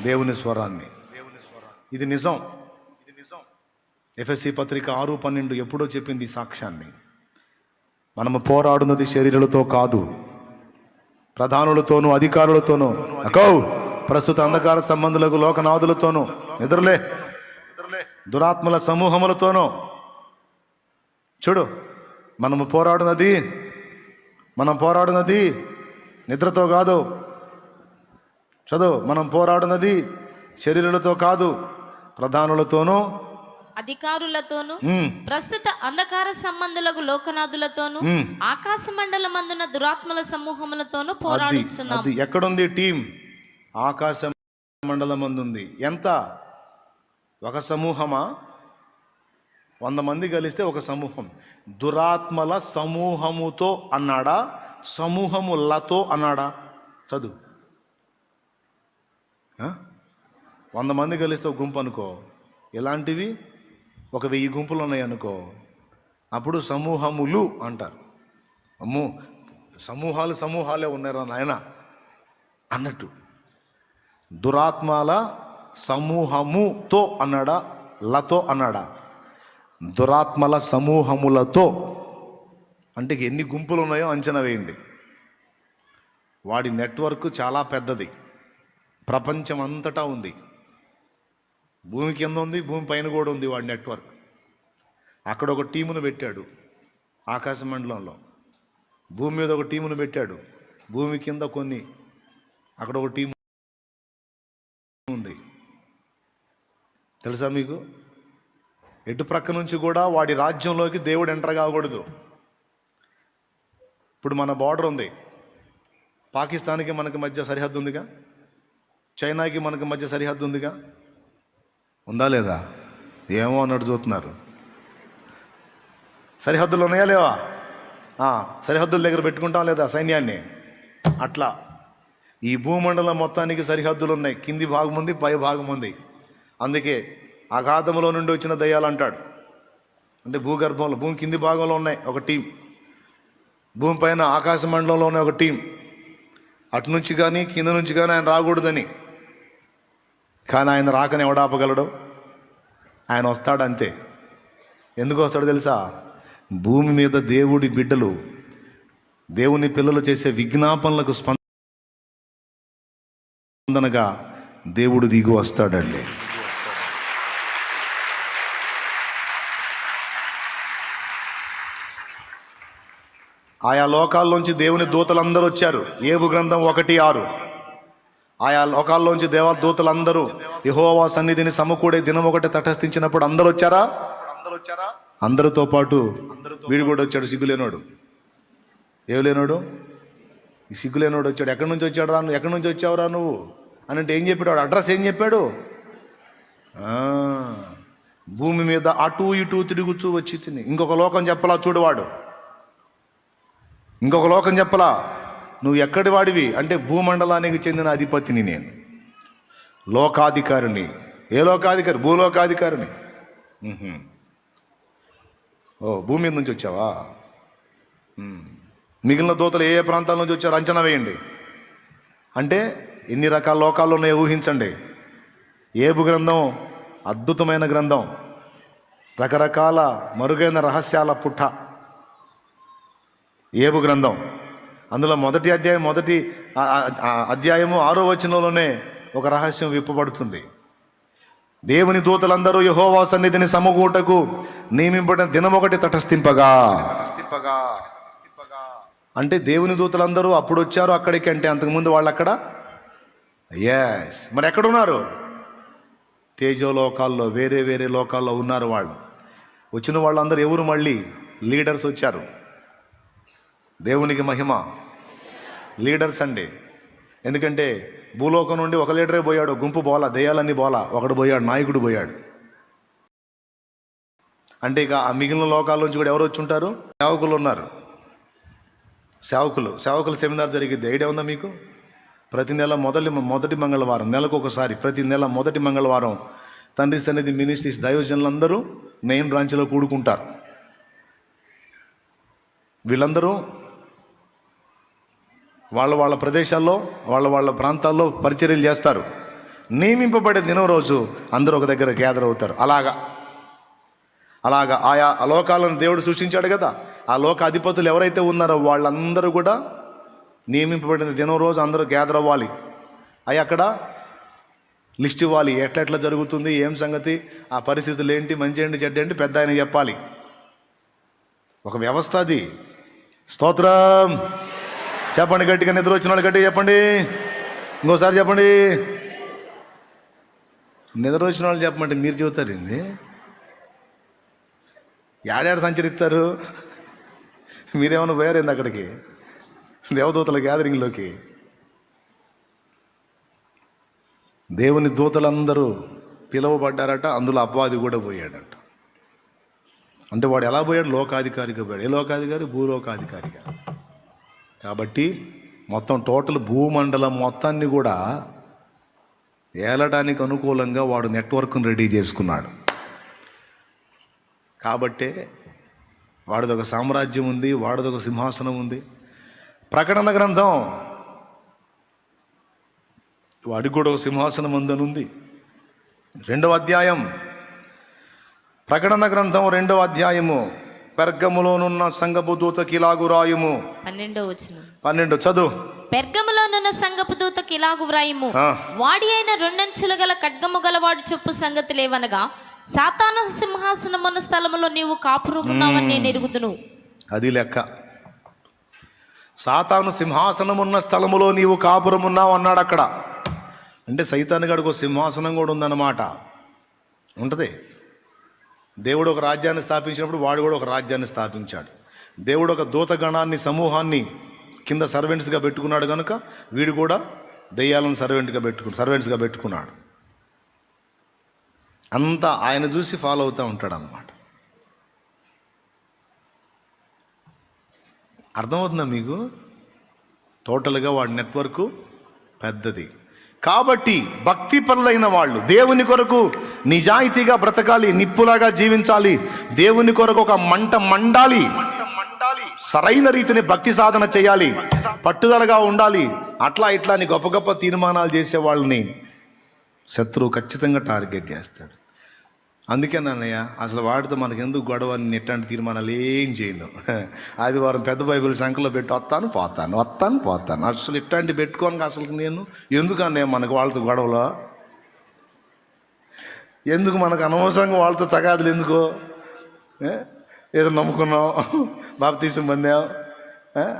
దేవుని స్వరాన్ని. ఇది నిజం. ఎఫెసీ పత్రిక 6:12 ఎప్పుడో చెప్పింది ఈ సాక్ష్యాన్ని. మనము పోరాడున్నది శరీరులతో కాదు, ప్రధానులతోనూ అధికారులతోనూ, ప్రస్తుత అంధకార సంబంధులకు, లోకనాథులతోనూ, నిద్రలే దురాత్మల సమూహములతోనూ. చూడు, మనం పోరాడునది నిద్రతో కాదు. చదువు, మనం పోరాడునది శరీరులతో కాదు, ప్రధానులతోనూ, అధికారులతోనూ, ప్రస్తుత అంధకార సంబంధులకు, లోకనాథులతోనూ, ఆకాశ మండలమందున దురాత్మల సమూహములతోనూ పోరాడుచున్నాం. అది ఎక్కడుంది టీం? ఆకాశ మండలమందుంది. ఎంత? ఒక సమూహమా? 100 మంది కలిస్తే ఒక సమూహం. దురాత్మల సమూహముతో అన్నాడా, సమూహములతో అన్నాడా? చదువు. 100 మంది కలిస్తే ఒక గుంపు అనుకో. ఎలాంటివి? 1000 గుంపులు ఉన్నాయి అనుకో, అప్పుడు సమూహములు అంటారు. అమ్మో, సమూహాలే ఉన్నారా నాయన అన్నట్టు. దురాత్మల సమూహముతో అన్నాడా, లతో అన్నాడా? దురాత్మల సమూహములతో అంటే ఎన్ని గుంపులు ఉన్నాయో అంచనా వేయండి. వాడి నెట్వర్క్ చాలా పెద్దది, ప్రపంచం అంతటా ఉంది. భూమి కింద ఉంది, భూమి పైన కూడా ఉంది వాడి నెట్వర్క్. అక్కడ ఒక టీమును పెట్టాడు ఆకాశ మండలంలో, భూమి మీద ఒక టీమును పెట్టాడు, భూమి కింద కొన్ని, అక్కడ ఒక టీము ఉంది. తెలుసా మీకు? ఎటు ప్రక్క నుంచి కూడా వాడి రాజ్యంలోకి దేవుడు ఎంటర్ కాకూడదు. ఇప్పుడు మన బార్డర్ ఉంది, పాకిస్తాన్కి మనకి మధ్య సరిహద్దు ఉందిగా, చైనాకి మనకి మధ్య సరిహద్దు ఉందిగా, ఉందా లేదా? ఏమో అన్నట్టు చూస్తున్నారు. సరిహద్దులు ఉన్నాయా లేవా? సరిహద్దుల దగ్గర పెట్టుకుంటాం లేదా సైన్యాన్ని? అట్లా ఈ భూమండలం మొత్తానికి సరిహద్దులు ఉన్నాయి. కింది భాగం ఉంది, పై భాగం ఉంది. అందుకే అగాధములో నుండి వచ్చిన దయ్యాలు అంటాడు. అంటే భూగర్భంలో, భూమి కింది భాగంలో ఉన్నాయి ఒక టీం, భూమి పైన ఆకాశ మండలంలో ఉన్నాయి ఒక టీం. అటు నుంచి కానీ కింద నుంచి కానీ ఆయన రాకూడదని. కానీ ఆయన రాకని ఎవడాపగలడు? ఆయన వస్తాడంతే. ఎందుకు వస్తాడో తెలుసా? భూమి మీద దేవుడి బిడ్డలు, దేవుని పిల్లలు చేసే విజ్ఞాపనలకు స్పందనగా దేవుడు దిగి వస్తాడండి. ఆయా లోకాల్లోంచి దేవుని దూతలందరూ వచ్చారు. ఏబు గ్రంథం 1:6. ఆయా లోకాల్లోంచి దేవదూతలందరూ యెహోవా సన్నిధిని సమకూడే దినం ఒకటి తటస్థించినప్పుడు అందరూ వచ్చారా? అందరితో పాటు వీడు కూడా వచ్చాడు, సిగ్గులేనోడు. ఏవలేనోడు? ఈ సిగ్గులేనోడు వచ్చాడు. ఎక్కడి నుంచి వచ్చాడు రా నువ్వు? ఎక్కడి నుంచి వచ్చావురా నువ్వు అని అంటే ఏం చెప్పాడు? వాడు అడ్రస్ ఏం చెప్పాడు? భూమి మీద అటు ఇటు తిరుగుచూ వచ్చి తిని. ఇంకొక లోకం చెప్పలా చూడువాడు, ఇంకొక లోకం చెప్పలా. నువ్వు ఎక్కడి వాడివి అంటే భూమండలానికి చెందిన అధిపతిని నేను. లోకాధికారిని. ఏ లోకాధికారి? భూలోకాధికారిని. ఓ, భూమి మీద నుంచి వచ్చావా? మిగిలిన దూతలు ఏ ఏ ప్రాంతాల నుంచి వచ్చారో అంచనా వేయండి. అంటే ఎన్ని రకాల లోకాలు ఉన్నాయో ఊహించండి. ఏబు గ్రంథం అద్భుతమైన గ్రంథం, రకరకాల మరుగైన రహస్యాల పుట్ట ఏబు గ్రంథం. అందులో మొదటి అధ్యాయము 6వ వచనంలోనే ఒక రహస్యం విప్పబడుతుంది. దేవుని దూతలందరూ యెహోవా సన్నిధిని సమకూటకు నియమింపబడిన దినం ఒకటి తటస్థింపగా. అంటే దేవుని దూతలందరూ అప్పుడు వచ్చారు అక్కడికి, అంటే అంతకుముందు వాళ్ళు అక్కడ. ఎస్, మరి ఎక్కడున్నారు? తేజోలోకాల్లో, వేరే వేరే లోకాల్లో ఉన్నారు వాళ్ళు. వచ్చిన వాళ్ళందరూ ఎవరు? మళ్ళీ లీడర్స్ వచ్చారు. దేవునికి మహిమ. లీడర్స్ అండి. ఎందుకంటే భూలోకం నుండి ఒక లీడరే పోయాడు, గుంపు బోలా, దయ్యాలన్నీ బోలా, ఒకడు పోయాడు, నాయకుడు పోయాడు. అంటే ఇక ఆ మిగిలిన లోకాల నుంచి కూడా ఎవరు వచ్చి ఉంటారు? సేవకులు ఉన్నారు. సేవకుల సెమినార్ జరిగిద్ది. ఐడియా ఉందా మీకు? ప్రతి నెల మొదటి మంగళవారం, నెలకు ఒకసారి, ప్రతి నెల మొదటి మంగళవారం తండ్రి సన్నిధి మినిస్ట్రీస్ దైవజనులందరూ మెయిన్ బ్రాంచ్లో కూడుకుంటారు. వీళ్ళందరూ వాళ్ళ ప్రదేశాల్లో, వాళ్ళ ప్రాంతాల్లో పరిచర్యలు చేస్తారు. నియమింపబడే దినం రోజు అందరూ ఒక దగ్గర గ్యాదర్ అవుతారు. అలాగా ఆయా లోకాలను దేవుడు సృష్టించాడు కదా. ఆ లోక అధిపతులు ఎవరైతే ఉన్నారో వాళ్ళందరూ కూడా నియమింపబడిన దినం రోజు అందరూ గ్యాదర్ అవ్వాలి. అవి అక్కడ లిస్ట్ ఇవ్వాలి. ఎట్లా జరుగుతుంది, ఏం సంగతి, ఆ పరిస్థితులు ఏంటి, మంచి ఏంటి, చెడ్డ ఏంటి, పెద్ద ఆయన చెప్పాలి. ఒక వ్యవస్థ అది. స్తోత్రం చెప్పండి గట్టిగా. నిద్ర వచ్చిన వాళ్ళు గట్టిగా చెప్పండి. ఇంకోసారి చెప్పండి. నిద్ర వచ్చిన వాళ్ళు చెప్పమంటే మీరు చెబుతారు ఏంది? ఏడాడు సంచరిస్తారు? మీరేమన్నా పోయారేంది అక్కడికి, దేవదూతల గ్యాదరింగ్లోకి? దేవుని దూతలందరూ పిలువబడ్డారట. అందులో అపవాది కూడా పోయాడట. అంటే వాడు ఎలా పోయాడు? లోకాధికారిగా పోయాడు. ఏ లోకాధికారి? భూలోకాధికారిగా. కాబట్టి మొత్తం టోటల్ భూమండలం మొత్తాన్ని కూడా ఏలడానికి అనుకూలంగా వాడు నెట్వర్క్ను రెడీ చేసుకున్నాడు. కాబట్టే వాడిదొక సామ్రాజ్యం ఉంది, వాడిదొక సింహాసనం ఉంది. ప్రకటన గ్రంథం వాడికి కూడా ఒక సింహాసనం ఉందనుంది. 2వ అధ్యాయం, ప్రకటన గ్రంథం 2వ అధ్యాయము. పెర్గములోనున్న సంఘపు దూతకి ఇలాగు రాయుము. 12 చదువు. పెర్గములోనున్న సంఘపు దూతకి ఇలాగు వ్రాయుము, వాడి అయిన 2 అంచులు గల ఖడ్గము గలవాడు చెప్పు సంగతి లేవనగా, సాతాను సింహాసనమున్న స్థలములో నీవు కాపురమున్నావని నేను ఎరుగుదును. అది లెక్క. సాతాను సింహాసనమున్న స్థలములో నీవు కాపురమున్నావు అన్నాడు అక్కడ. అంటే సైతాను గడికి ఒక సింహాసనం కూడా ఉందన్నమాట. ఉంటుంది. దేవుడు ఒక రాజ్యాన్ని స్థాపించినప్పుడు వాడు కూడా ఒక రాజ్యాన్ని స్థాపించాడు. దేవుడు ఒక దూతగణాన్ని, సమూహాన్ని కింద సర్వెంట్స్గా పెట్టుకున్నాడు కనుక వీడు కూడా దెయ్యాలను సర్వెంట్స్గా పెట్టుకున్నాడు. అంతా ఆయన చూసి ఫాలో అవుతూ ఉంటాడు అన్నమాట. అర్థమవుతుందా మీకు? టోటల్గా వాడి నెట్వర్క్ పెద్దది. కాబట్టి భక్తి పరులైన వాళ్ళు దేవుని కొరకు నిజాయితీగా బ్రతకాలి, నిప్పులాగా జీవించాలి, దేవుని కొరకు ఒక మంట మండాలి, సరైన రీతిని భక్తి సాధన చేయాలి, పట్టుదలగా ఉండాలి. అట్లా ఇట్లా అని గొప్ప గొప్ప తీర్మానాలు చేసే వాళ్ళని శత్రువు ఖచ్చితంగా టార్గెట్ చేస్తాడు. అందుకే నాన్నయ్య అసలు వాడితో మనకు ఎందుకు గొడవ అని ఇట్లాంటి తీర్మానాలు ఏం చేయను. ఆదివారం పెద్ద బైబిల్ సంఖ్యలో పెట్టి వస్తాను పోతాను. అసలు ఇట్లాంటి పెట్టుకోను. అసలు నేను ఎందుకు అన్నయ్య మనకు వాళ్ళతో గొడవలో? ఎందుకు మనకు అనవసరంగా వాళ్ళతో తగాదులు ఎందుకో? ఏదో నమ్ముకున్నాం, బాప్తీసం పొందాం,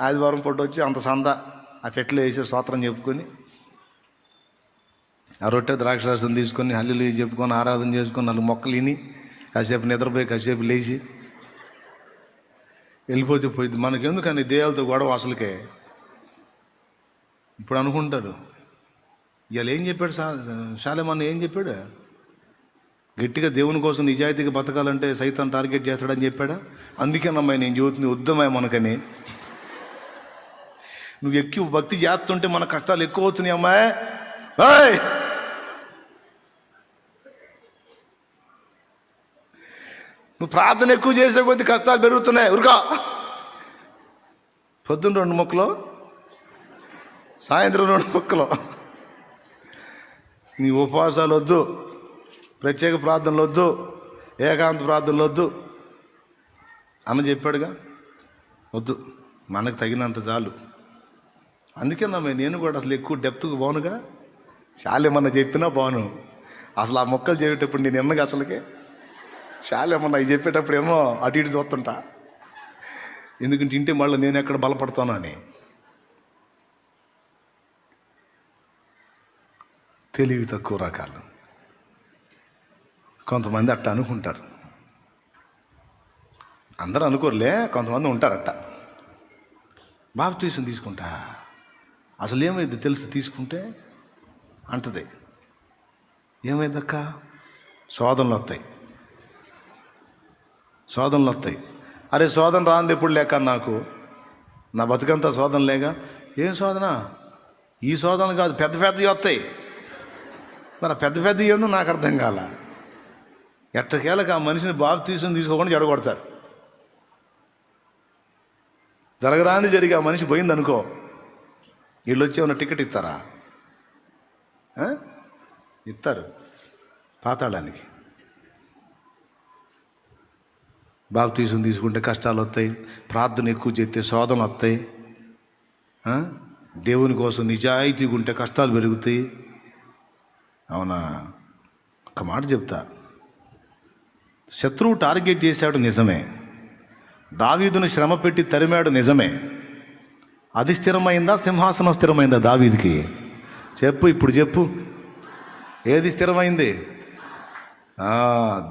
ఆదివారం పూట వచ్చి అంత సంద ఆ పెట్లో వేసే స్తోత్రం చెప్పుకొని, ఆ రొట్టె ద్రాక్షరసం తీసుకొని హల్లెలూయా చెప్పుకొని ఆరాధన చేసుకొని 4 మొక్కలు విని కాసేపు నిద్రపోయి కాసేపు లేచి వెళ్ళిపోతే పోయింది. మనకెందుకని దేయాలతో గొడవ అసలుకే? ఇప్పుడు అనుకుంటాడు ఇవాళ ఏం చెప్పాడు శాలేమన్న, ఏం చెప్పాడు? గట్టిగా దేవుని కోసం నిజాయితీగా బతకాలంటే సైతాన్ టార్గెట్ చేస్తాడని చెప్పాడా? అందుకేనమ్మాయి నేను చెబుతుంది, వద్దమ్మాయి మనకని. నువ్వు ఎక్కువ భక్తి చేస్తుంటే మన కష్టాలు ఎక్కువ అవుతున్నాయి అమ్మాయి. నువ్వు ప్రార్థన ఎక్కువ చేసే కొద్దీ కష్టాలు పెరుగుతున్నాయి. ఉరుకా. పొద్దున్న 2 ముక్కలు, సాయంత్రం 2 ముక్కలు. నీ ఉపవాసాలు వద్దు, ప్రత్యేక ప్రార్థనలు వద్దు, ఏకాంత ప్రార్థనలు వద్దు అన్న చెప్పాడుగా. వద్దు, మనకు తగినంత చాలు. అందుకే నేను కూడా అసలు ఎక్కువ డెప్త్కి పోనుగా. శాలేమన్నా చెప్పినా బాను. అసలు ఆ మొక్కలు చేసేటప్పుడు నేను ఎన్నగా అసలుకే శాలేమన్నా అవి చెప్పేటప్పుడు ఏమో అటు ఇటు చూస్తుంటా. ఎందుకంటే ఇంటే మళ్ళీ నేను ఎక్కడ బలపడతాను అని. తెలివి తక్కువ రకాలు కొంతమంది అట్ట అనుకుంటారు. అందరూ అనుకోరులే, కొంతమంది ఉంటారట. బాప్తీసం తీసుకుంటా, అసలు ఏమైంది తెలుసు తీసుకుంటే అంటది. ఏమైందక్క? శోధనలు వస్తాయి. అరే శోధన రాంది ఎప్పుడు లేక నాకు, నా బతుకంతా శోధన లేక. ఏం శోధన? ఈ శోధన కాదు, పెద్ద పెద్దవి వస్తాయి. మరి పెద్ద ఏందో నాకు అర్థం కాల. ఎట్టకేలకు ఆ మనిషిని బాప్తీసం తీసుకోకుండా చెడగొడతారు. జరగరాని జరిగి ఆ మనిషి పోయిందనుకో, వీళ్ళు వచ్చి ఏమన్నా టికెట్ ఇస్తారా? ఇస్తారు పాతాళానికి. బాప్తీసం తీసుకుంటే కష్టాలు వస్తాయి, ప్రార్థన ఎక్కువ చేస్తే శోధనలు వస్తాయి, దేవుని కోసం నిజాయితీగా ఉంటే కష్టాలు పెరుగుతాయి. అవునా? ఒక మాట చెప్తా. శత్రువు టార్గెట్ చేశాడు నిజమే, దావీదును శ్రమ పెట్టి తరిమాడు నిజమే. అది స్థిరమైందా? సింహాసనం స్థిరమైందా దావీదుకి? ఇప్పుడు చెప్పు, ఏది స్థిరమైంది?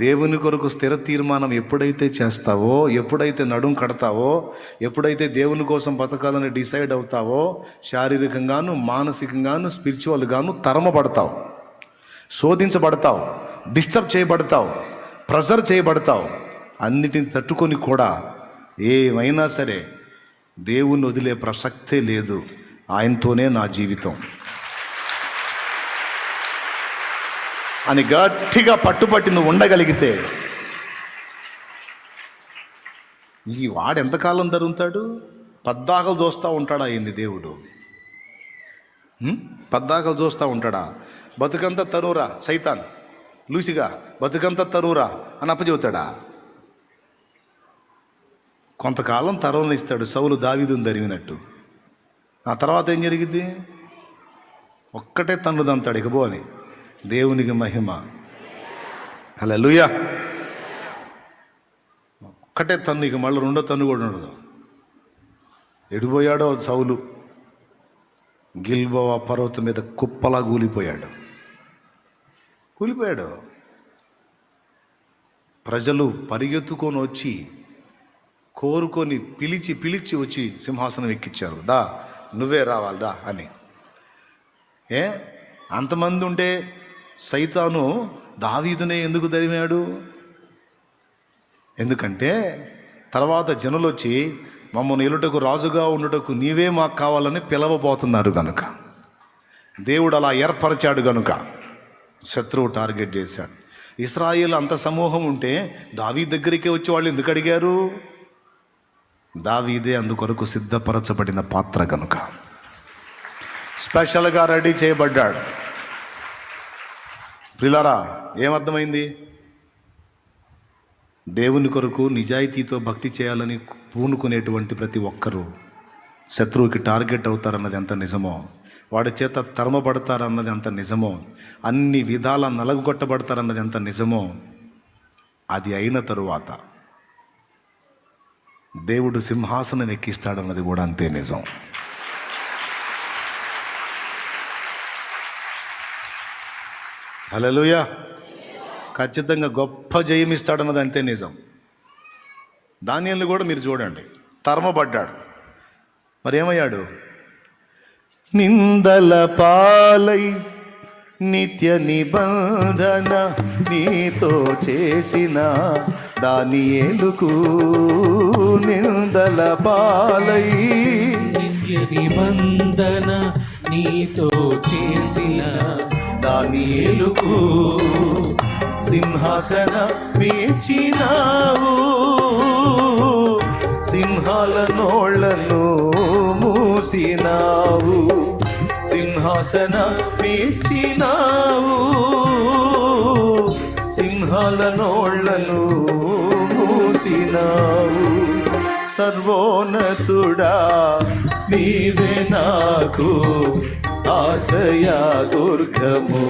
దేవుని కొరకు స్థిర తీర్మానం ఎప్పుడైతే చేస్తావో, ఎప్పుడైతే నడుం కడతావో, ఎప్పుడైతే దేవుని కోసం బతకాలని డిసైడ్ అవుతావో, శారీరకంగాను మానసికంగాను స్పిరిచువల్గాను తరమబడతావు, శోధించబడతావు, డిస్టర్బ్ చేయబడతావు, ప్రెజర్ చేయబడతావు. అన్నిటిని తట్టుకొని కూడా ఏమైనా సరే దేవుణ్ణి వదిలే ప్రసక్తే లేదు. ఆయనతోనే నా జీవితం అని గట్టిగా పట్టుపట్టి నువ్వు ఉండగలిగితే, ఈ వాడు ఎంతకాలం జరుగుతాడు? పద్దాకలు చూస్తూ ఉంటాడా ఏంది దేవుడు? పద్దాకలు చూస్తూ ఉంటాడా? బతుకంతా తరువురా సైతాన్, లూసిగా బతుకంతా తరువురా అని అప్పచెబుతాడా? కొంతకాలం తరువును ఇస్తాడు, సౌలు దావీదును తరిమినట్టు. ఆ తర్వాత ఏం జరిగింది? ఒక్కటే తన్నుదంతాడు, ఇక పో అని. దేవునికి మహిమ. హల్లెలూయా. ఒక్కటే తన్ను, ఇక మళ్ళీ 2వ తన్ను కూడా ఉండదు. ఎడిపోయాడో సౌలు? గిల్బోవా పర్వతం మీద కుప్పలా కూలిపోయాడు. ప్రజలు పరిగెత్తుకొని వచ్చి కోరుకొని పిలిచి వచ్చి సింహాసనం ఎక్కించారు. దా నువ్వే రావాలి దా అని. అంతమంది ఉంటే సైతాను దావీదునే ఎందుకు తరిమాడు? ఎందుకంటే తర్వాత జనులు వచ్చి మమ్మల్ని ఏలుటకు రాజుగా ఉండుటకు నీవే మాకు కావాలని పిలవబోతున్నారు కనుక, దేవుడు అలా ఏర్పరిచాడు కనుక శత్రువు టార్గెట్ చేశాడు. ఇశ్రాయేలు అంత సమూహం ఉంటే దావీదు దగ్గరికే వచ్చి వాళ్ళు ఎందుకు అడిగారు? దావీదే అందుకొరకు సిద్ధపరచబడిన పాత్ర కనుక స్పెషల్గా రెడీ చేయబడ్డాడు. ప్రియులారా, ఏమర్థమైంది? దేవుని కొరకు నిజాయితీతో భక్తి చేయాలని పూనుకునేటువంటి ప్రతి ఒక్కరూ శత్రువుకి టార్గెట్ అవుతారన్నది ఎంత నిజమో, వాడి చేత తరమబడతారన్నది ఎంత నిజమో, అన్ని విధాల నలగొట్టబడతారన్నది ఎంత నిజమో, అది అయిన తరువాత దేవుడు సింహాసనం ఎక్కిస్తాడన్నది కూడా అంతే నిజం. హల్లెలూయా. ఖచ్చితంగా గొప్ప జయమిస్తాడన్నది అంతే నిజం. దానియేలు కూడా మీరు చూడండి, తరమబడ్డాడు. మరి ఏమయ్యాడు? నిందల పాలై నిత్య నిబంధన నీతో చేసిన దానియేలుకు, నిందల పాలై నిత్య నిబంధన నీతో చేసిన దానియేలుకు సింహ సింహాసన మీచినావు, సింహాల నోళ్లను మూసినావు, సింహాసన మీచినావు, సింహాల నోళ్లను మూసినావు. సర్వోన్నతుడా నీవే నాకు ఆశ్రయ దుర్గము,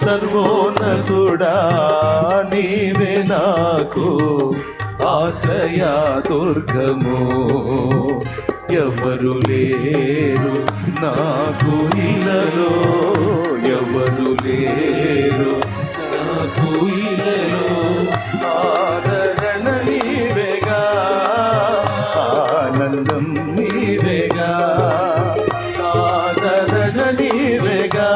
సర్వోన్నతుడా నీవే నాకు ఆశ్రయ దుర్గము. ఎవరు లేరు నాకు ఇలలో, ఎవరు లేరు నాకు ఇలలో, ఆదరణ నీవేగా, ఆనందం నీవేగా, ఆదరణ నీవేగా,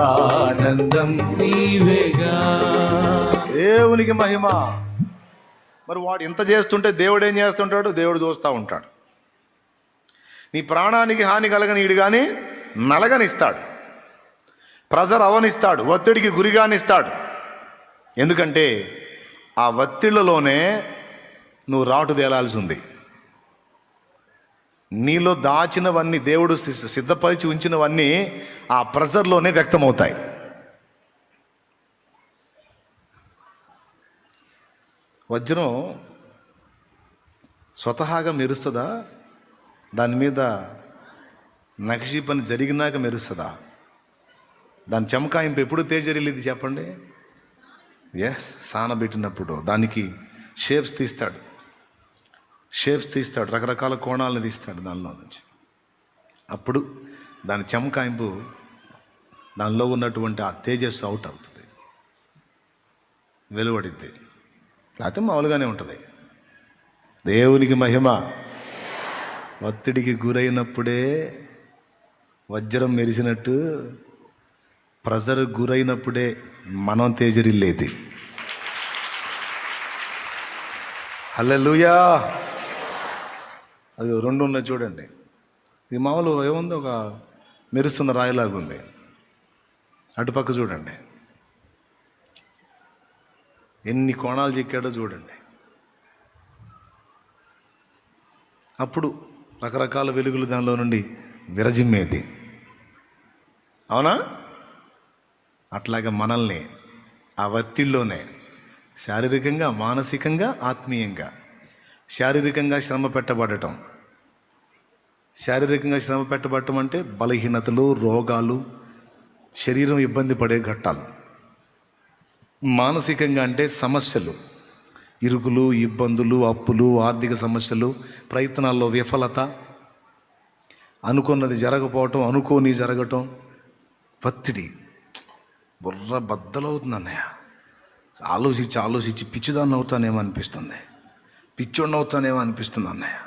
ఆనందం నీవేగా. దేవునికి మహిమ. మరి వాడు ఇంత చేస్తుంటే దేవుడు ఏం చేస్తుంటాడు? దేవుడు చూస్తూ ఉంటాడు. నీ ప్రాణానికి హాని కలగనీడు కానీ నలగనిస్తాడు, ప్రెజర్ అవనిస్తాడు, ఒత్తిడికి గురిగానిస్తాడు. ఎందుకంటే ఆ ఒత్తిళ్లలోనే నువ్వు రాటు తేలాల్సి ఉంది. నీలో దాచినవన్నీ, దేవుడు సిద్ధపరిచి ఉంచినవన్నీ ఆ ప్రెజర్లోనే వ్యక్తమవుతాయి. వజ్రం స్వతహాగా మెరుస్తుందా? దాని మీద నక్షి పని జరిగినాక మెరుస్తుందా? దాని చెమకాయింపు ఎప్పుడు తేజరిల్లిది చెప్పండి? ఎస్, సానబెట్టినప్పుడు దానికి షేప్స్ తీస్తాడు, రకరకాల కోణాలను తీస్తాడు దానిలో నుంచి. అప్పుడు దాని చెమకాయింపు, దానిలో ఉన్నటువంటి ఆ తేజస్సు అవుట్ అవుతుంది, వెలువడిద్ది. లేకపోతే మామూలుగానే ఉంటుంది. దేవునికి మహిమ. ఒత్తిడికి గురైనప్పుడే వజ్రం మెరిసినట్టు, ప్రెజర్ గురైనప్పుడే మనం తేజరిల్లేది. హల్లెలూయా. అది రెండు ఉన్నాయి చూడండి. ఇది మామూలు ఏముంది, ఒక మెరుస్తున్న రాయిలాగా ఉంది. అటుపక్క చూడండి, ఎన్ని కోణాలు చిక్కాడో చూడండి. అప్పుడు రకరకాల వెలుగులు దానిలో నుండి విరజిమ్మేది. అవునా? అట్లాగే మనల్ని ఆ ఒత్తిడిలోనే శారీరకంగా, మానసికంగా, ఆత్మీయంగా, శారీరకంగా శ్రమ పెట్టబడటం. శారీరకంగా శ్రమ పెట్టబడటం అంటే బలహీనతలు, రోగాలు, శరీరం ఇబ్బంది పడే ఘట్టాలు. మానసికంగా అంటే సమస్యలు, ఇరుకులు, ఇబ్బందులు, అప్పులు, ఆర్థిక సమస్యలు, ప్రయత్నాల్లో విఫలత, అనుకున్నది జరగకపోవటం, అనుకోని జరగటం, ఒత్తిడి. బుర్ర బద్దలవుతుంది అన్నయ్య. ఆలోచించి పిచ్చిదాన్ని అవుతానేమో అనిపిస్తుంది, పిచ్చోడిని అవుతానేమో అనిపిస్తుంది అన్నయ్య.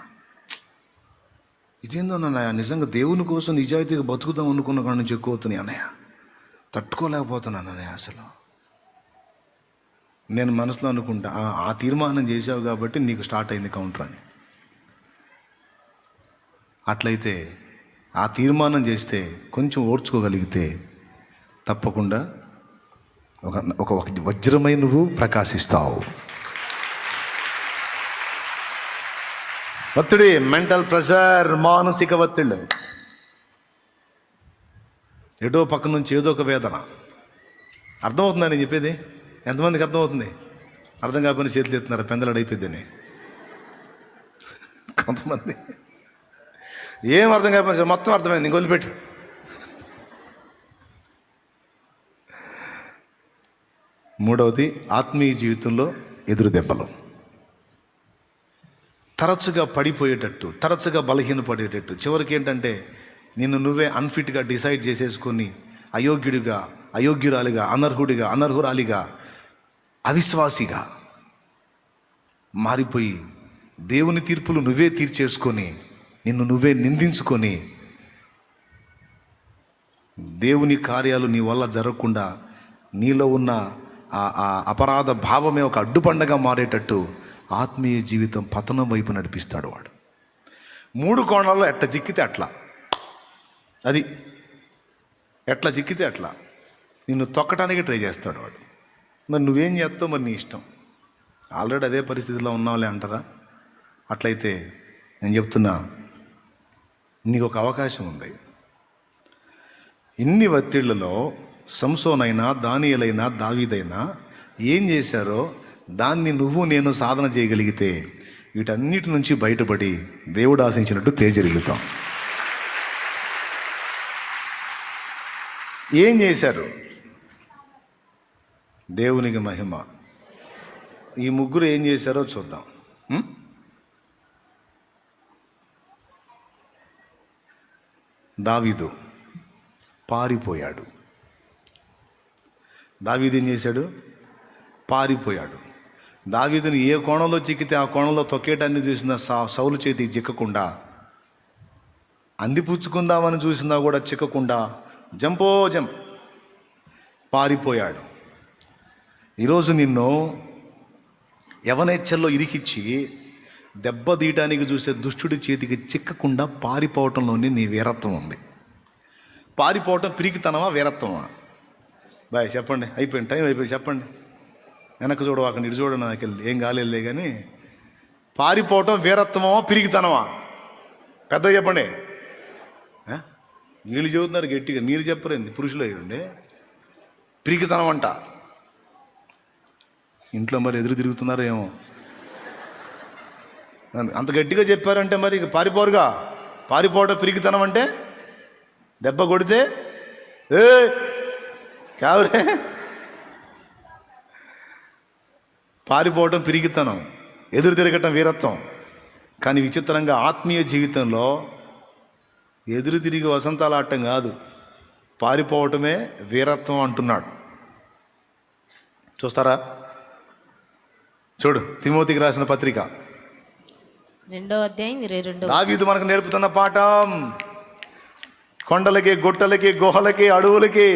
ఇదేందో అన్నయ్య, నిజంగా దేవుని కోసం నిజాయితీగా బతుకుదాం అనుకున్న కాడ నుంచి ఎక్కువ అవుతున్నాయి అన్నయ్య. తట్టుకోలేకపోతున్నాను అన్నయ్య. అసలు నేను మనసులో అనుకుంటా, ఆ తీర్మానం చేశావు కాబట్టి నీకు స్టార్ట్ అయింది కౌంటర్ అని. అట్లయితే ఆ తీర్మానం చేస్తే, కొంచెం ఓర్చుకోగలిగితే తప్పకుండా ఒక వజ్రమై నువ్వు ప్రకాశిస్తావు. ఒత్తిడి, మెంటల్ ప్రెషర్, మానసిక ఒత్తిళ్ళు. ఎటో పక్క నుంచి ఏదో ఒక వేదన. అర్థమవుతుందా నేను చెప్పేది? ఎంతమందికి అర్థమవుతుంది? అర్థం కాకపోయినా చేతులు ఎత్తున్నారు, పెందలాడు అయిపోద్దని. కొంతమంది ఏం అర్థం కాకపోయినా మొత్తం అర్థమైంది, ఇంక వదిలిపెట్టు. మూడవది, ఆత్మీయ జీవితంలో ఎదురు దెబ్బలు. తరచుగా పడిపోయేటట్టు, తరచుగా బలహీనపడేటట్టు, చివరికి ఏంటంటే నిన్ను నువ్వే అన్ఫిట్గా డిసైడ్ చేసేసుకొని అయోగ్యుడిగా, అయోగ్యురాలిగా, అనర్హురాలిగా, అవిశ్వాసిగా మారిపోయి దేవుని తీర్పులు నువ్వే తీర్చేసుకొని, నిన్ను నువ్వే నిందించుకొని, దేవుని కార్యాలు నీ వల్ల జరగకుండా నీలో ఉన్న ఆ అపరాధ భావమే ఒక అడ్డుపండగా మారేటట్టు ఆత్మీయ జీవితం పతనం వైపు నడిపిస్తాడు వాడు. 3 కోణాల్లో ఎట్ట చిక్కితే అట్లా. అది ఎట్లా చిక్కితే అట్లా. నిన్ను తొక్కటానికి ట్రై చేస్తాడు వాడు. మరి నువ్వేం చేస్తావు? మరి నీ ఇష్టం. ఆల్రెడీ అదే పరిస్థితిలో ఉన్నావులే అంటారా? అట్లయితే నేను చెప్తున్నా, నీకు ఒక అవకాశం ఉంది. ఇన్ని ఒత్తిళ్లలో సంసోనైనా, దానియేలైనా, దావీదైనా ఏం చేశారో దాన్ని నువ్వు నేను సాధన చేయగలిగితే వీటన్నిటి నుంచి బయటపడి దేవుడు ఆశించినట్టు తేజరిల్లుతాం. ఏం చేశారు? దేవునికి మహిమ. ఈ ముగ్గురు ఏం చేశారో చూద్దాం. దావీదు పారిపోయాడు. దావీదు ఏం చేశాడు? పారిపోయాడు. దావీదుని ఏ కోణంలో చిక్కితే ఆ కోణంలో తొక్కేటాన్ని చూసిన సౌలు చేతికి చిక్కకుండా, అందిపుచ్చుకుందామని చూసినా కూడా చిక్కకుండా జంపో జంప్ పారిపోయాడు. ఈరోజు నిన్ను యవనేచ్ఛల్లో ఇరికిచ్చి దెబ్బతీయటానికి చూసే దుష్టుడి చేతికి చిక్కకుండా పారిపోవటంలోనే నీ వీరత్వం ఉంది. పారిపోవటం పిరికితనమా, వీరత్వమా? బాయ్ చెప్పండి. అయిపోయింది, టైం అయిపోయింది. చెప్పండి. వెనక్కి చూడవాకండి, ఇటు చూడండి. నాకు ఏం కాలేదులే కానీ పారిపోవటం వీరత్వమా, పిరికితనమా? పెద్దగా చెప్పండి. వీళ్ళు చెబుతున్నారు గట్టిగా, మీరు చెప్పరేంది? పురుషులు అయ్యండి. పిరికితనం అంట. ఇంట్లో మరి ఎదురు తిరుగుతున్నారో ఏమో. అంత గట్టిగా చెప్పారంటే మరి ఇక పారిపోరుగా. పారిపోవటం పిరికితనం అంటే దెబ్బ కొడితే ఏ కావరే. పారిపోవటం పిరికితనం, ఎదురు తిరగటం వీరత్వం. కానీ విచిత్రంగా ఆత్మీయ జీవితంలో ఎదురు తిరిగి వసంతాలు ఆడటం కాదు, పారిపోవటమే వీరత్వం అంటున్నాడు. చూస్తారా? చూడు, తిమోతికి రాసిన పత్రిక 2వ అధ్యాయం 22. దావీదు మనకు నేర్పుతున్న పాఠం. కొండలకి, గుట్టలకి, గుహలకి, అడవులకి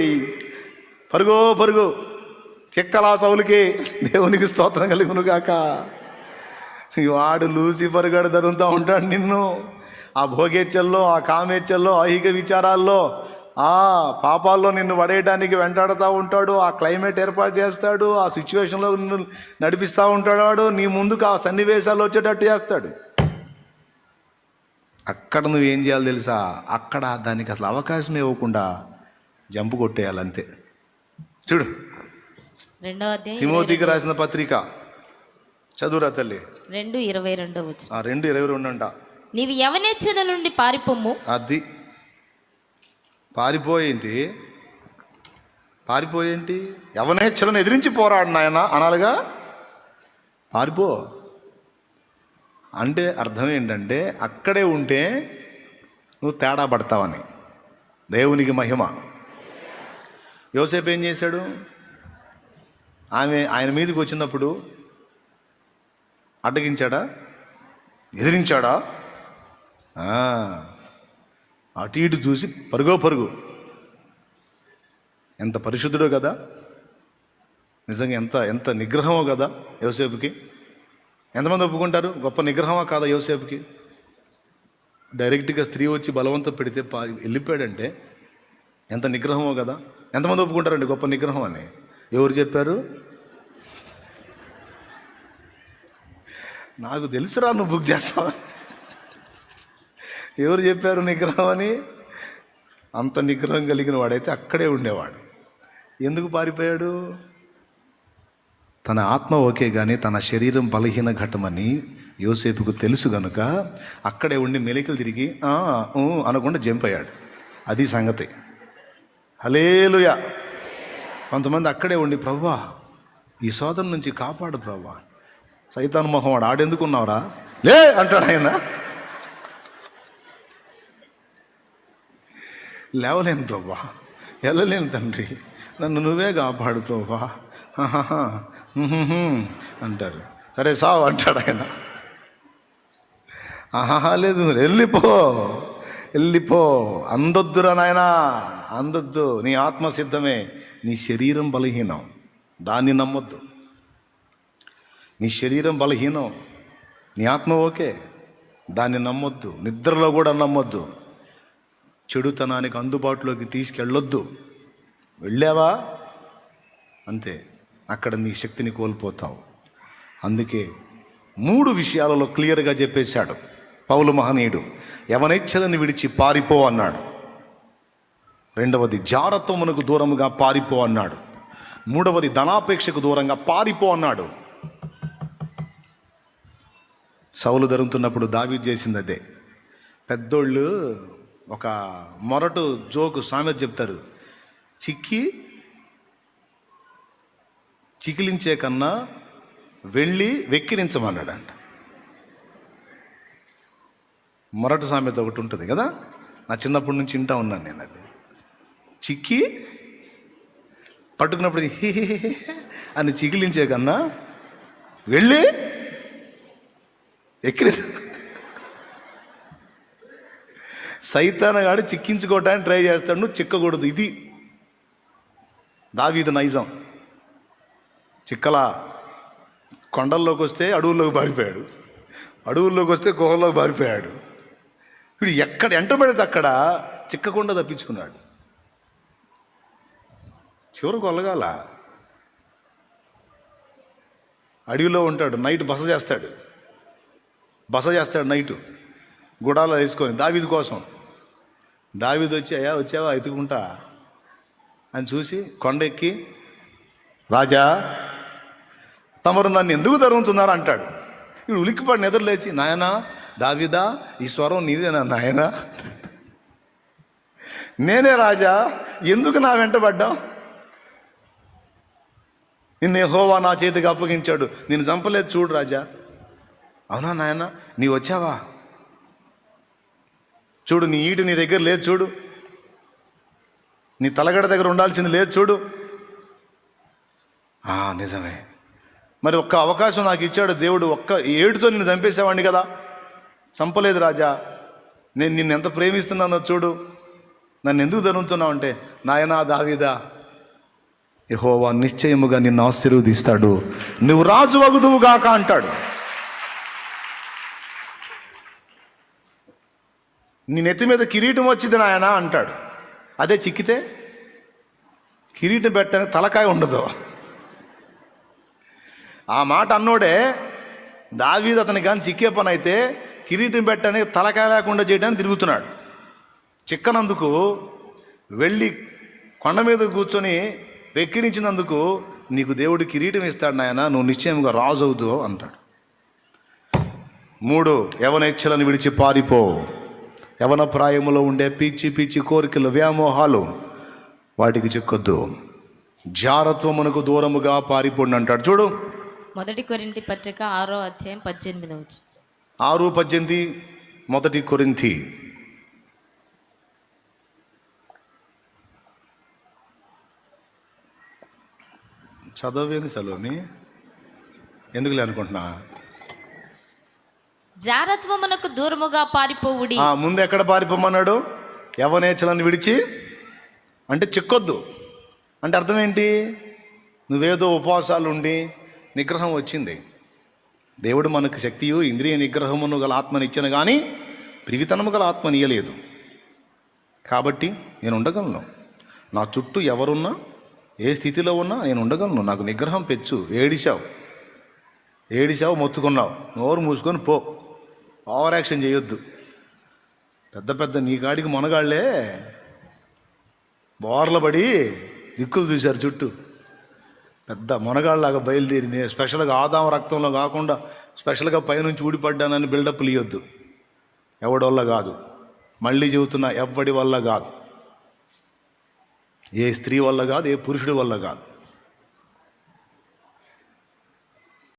పరుగో పరుగు, చెక్కలా సౌలుకి దేవునికి స్తోత్రం కలుగును గాక. వాడు లూసిఫర్ గడు తరుగుతూ ఉంటాడు నిన్ను. ఆ భోగేచ్ఛల్లో, ఆ కామేచ్ఛల్లో, ఐహిక విచారాల్లో, ఆ పాపాల్లో నిన్ను పడేయడానికి వెంటాడుతూ ఉంటాడు. ఆ క్లైమేట్ ఏర్పాటు చేస్తాడు. ఆ సిచ్యువేషన్లో నిన్ను నడిపిస్తూ ఉంటాడు. వాడు నీ ముందుకు ఆ సన్నివేశాలు వచ్చేటట్టు చేస్తాడు. అక్కడ నువ్వేం చేయాలి తెలుసా? అక్కడ దానికి అసలు అవకాశం ఇవ్వకుండా జంపు కొట్టేయాలి అంతే. చూడు, 2వ అధ్యాయం తిమోతికి రాసిన పత్రిక చదువురా తల్లి. 2:22 2:22 అంట. నీవు యవనేచ్ఛల నుండి పారిపోము. అది పారిపోయేంటి? పారిపోయేంటి? యవనేచ్ఛలను ఎదిరించి పోరాడు నాయన అనాలిగా. పారిపో అంటే అర్థం ఏంటంటే అక్కడే ఉంటే నువ్వు తేడా పడతావని. దేవునికి మహిమ. యోసేపు ఏం చేశాడు? ఆయన మీదకి వచ్చినప్పుడు అడ్డగించాడా? ఎదిరించాడా? అటు ఇటు చూసి పరుగో పరుగు. ఎంత పరిశుద్ధుడో కదా, నిజంగా ఎంత ఎంత నిగ్రహమో కదా యోసేపుకి. ఎంతమంది ఒప్పుకుంటారు? గొప్ప నిగ్రహమా కాదా యోసేపుకి? డైరెక్ట్గా స్త్రీ వచ్చి బలవంతం పెడితే వెళ్ళిపోయాడంటే ఎంత నిగ్రహమో కదా. ఎంతమంది ఒప్పుకుంటారండి గొప్ప నిగ్రహం అని? ఎవరు చెప్పారు? నాకు తెలుసురా నువ్వు బుక్ చేస్తావా. ఎవరు చెప్పారు నిగ్రహం అని? అంత నిగ్రహం కలిగిన వాడైతే అక్కడే ఉండేవాడు. ఎందుకు పారిపోయాడు? తన ఆత్మ ఓకే కానీ తన శరీరం బలహీన ఘట్టమని యోసేపుకు తెలుసు కనుక అక్కడే ఉండి మెలికలు తిరిగి అనకుండా జంప్ అయ్యాడు. అది సంగతి. హల్లెలూయా. కొంతమంది అక్కడే ఉండి ప్రభువా ఈ శోధన నుంచి కాపాడు ప్రభువా. సైతాను మొహం వాడు ఆడెందుకున్నావురా లే అంటాడు ఆయన. లేవలేను ప్రభువా, వెళ్ళలేను తండ్రి, నన్ను నువ్వే కాపాడు ప్రభువా అంటారు. సరే సావు అంటాడు ఆయన. లేదు వెళ్ళిపో అందొద్దురా నాయనా, అందొద్దు. నీ ఆత్మ సిద్ధమే, నీ శరీరం బలహీనం, దాన్ని నమ్మొద్దు. నీ శరీరం బలహీనం, నీ ఆత్మ ఓకే, దాన్ని నమ్మొద్దు. నిద్రలో కూడా నమ్మొద్దు. చెడుతనానికి అందుబాటులోకి తీసుకెళ్ళొద్దు. వెళ్ళావా అంతే, అక్కడ నీ శక్తిని కోల్పోతావు. అందుకే 3 విషయాలలో క్లియర్గా చెప్పేశాడు పౌలు మహనీయుడు. యవనేచ్ఛలను విడిచి పారిపో అన్నాడు. 2వది జారత్వమునకు దూరముగా పారిపో అన్నాడు. 3వది ధనాపేక్షకు దూరంగా పారిపో అన్నాడు. సౌలు ధరుతున్నప్పుడు దావీదు చేసింది అదే. పెద్దోళ్ళు ఒక మొరటు జోకు సామెత చెప్తారు, చికిలించే కన్నా వెళ్ళి వెక్కిరించమన్నాడంట. మొరటు సామెత ఒకటి ఉంటుంది కదా, నా చిన్నప్పటి నుంచి వింటా ఉన్నాను నేను. అది చిక్కి పట్టుకున్నప్పుడు అని చికిలించే కన్నా వెళ్ళి ఎక్కిరి. సైతానగాడు చిక్కించుకోవటానికి ట్రై చేస్తాడు, నువ్వు చిక్కకూడదు. ఇది దావీదు నైజం. చిక్కల కొండల్లోకి వస్తే అడవుల్లోకి పారిపోయాడు, అడవుల్లోకి వస్తే గుహల్లోకి పారిపోయాడు. వీడు ఎక్కడ ఎంట పడితే అక్కడ చిక్కకుండా తప్పించుకున్నాడు. చివరికి కొల్లగాల అడవిలో ఉంటాడు, నైట్ బస చేస్తాడు నైటు గుడాలో వేసుకొని దావీదు కోసం. దావీదు వచ్చి, అయ్యా వచ్చావా ఎత్తుకుంటా అని చూసి కొండ ఎక్కి, రాజా తమరు నన్ను ఎందుకు తరుగుతున్నారు అంటాడు. వీడు ఉలిక్కిపడి నిద్రలేచి, నాయనా దావీదా ఈ స్వరం నీదేనా నాయనా? నేనే రాజా, ఎందుకు నా వెంటబడ్డావు? నిన్ను యెహోవా నా చేతికి అప్పగించాడు, నేను చంపలేదు చూడు రాజా. అవునా నాయన, నీ వచ్చావా? చూడు, నీ ఈటు నీ దగ్గర లేదు చూడు, నీ తలగడ దగ్గర ఉండాల్సింది లేదు చూడు. నిజమే, మరి ఒక్క అవకాశం నాకు ఇచ్చాడు దేవుడు, ఒక్క ఏడుతో నిన్ను చంపేసేవాడిని కదా. చంపలేదు రాజా, నేను నిన్ను ఎంత ప్రేమిస్తున్నానో చూడు, నన్ను ఎందుకు ధరుతున్నావు అంటే, నాయనా దావీదా, యెహోవా నిశ్చయముగా నిన్ను ఆశీర్వదిస్తాడు, నువ్వు రాజు వగుదువుగాక అంటాడు. నీ నెత్తి మీద కిరీటం వచ్చింది నాయనా అంటాడు. అదే చిక్కితే కిరీటం పెట్టడానికి తలకాయ ఉండదు. ఆ మాట అన్నోడే దావీదు అతనికి కానీ చిక్కే పని అయితే కిరీటం పెట్టడానికి తలకాయ లేకుండా చేయడానికి తిరుగుతున్నాడు. చిక్కనందుకు వెళ్ళి కొండ మీద కూర్చొని వెక్కిరించినందుకు నీకు దేవుడు కిరీటం ఇస్తాడు నాయన, నువ్వు నిశ్చయంగా రాజు అవుతావు అంటాడు. 3 యవనేచ్ఛలను విడిచి పారిపో. యవన ప్రాయములో ఉండే పిచ్చి కోరికలు, వ్యామోహాలు, వాటికి చిక్కొద్దు. జారత్వమునకు దూరముగా పారిపోండి అంటాడు. చూడు 1 కొరింథీ పత్రిక 6వ అధ్యాయం 18వ వచనం. 6:18 1 కొరింథీ. చదవేంది సలోమి, ఎందుకులే అనుకుంటున్నా. జారత్వమునకు దూరముగా పారిపోవుడి. ముందు ఎక్కడ పారిపోమన్నాడు? యవనేచ్ఛలను విడిచి అంటే చిక్కొద్దు అంటే అర్థం ఏంటి? నువ్వేదో ఉపవాసాలు ఉండి నిగ్రహం వచ్చింది, దేవుడు మనకు శక్తియు ఇంద్రియ నిగ్రహమును గల ఆత్మనిచ్చాను కానీ ప్రివితనము గల ఆత్మనియలేదు. కాబట్టి నేను ఉండగలను, నా చుట్టూ ఎవరున్నా ఏ స్థితిలో ఉన్నా నేను ఉండగలను. నాకు నిగ్రహం పెంచు. ఏడిసావు మొత్తుకున్నావు, నోరు మూసుకొని పో, ఓవర్ యాక్షన్ చేయొద్దు. పెద్ద నీ కాడికి మొనగాళ్లే బోర్ల పడి దిక్కులు చూశారు చుట్టూ, పెద్ద మొనగాళ్ళలాగా బయలుదేరి నేను స్పెషల్గా ఆదాం రక్తంలో కాకుండా స్పెషల్గా పైనుంచి ఊడిపడ్డానని బిల్డప్లు ఇవ్వద్దు. ఎవడి వల్ల కాదు, మళ్ళీ చెబుతున్నా, ఎవడి వల్ల కాదు, ఏ స్త్రీ వల్ల కాదు, ఏ పురుషుడి వల్ల కాదు.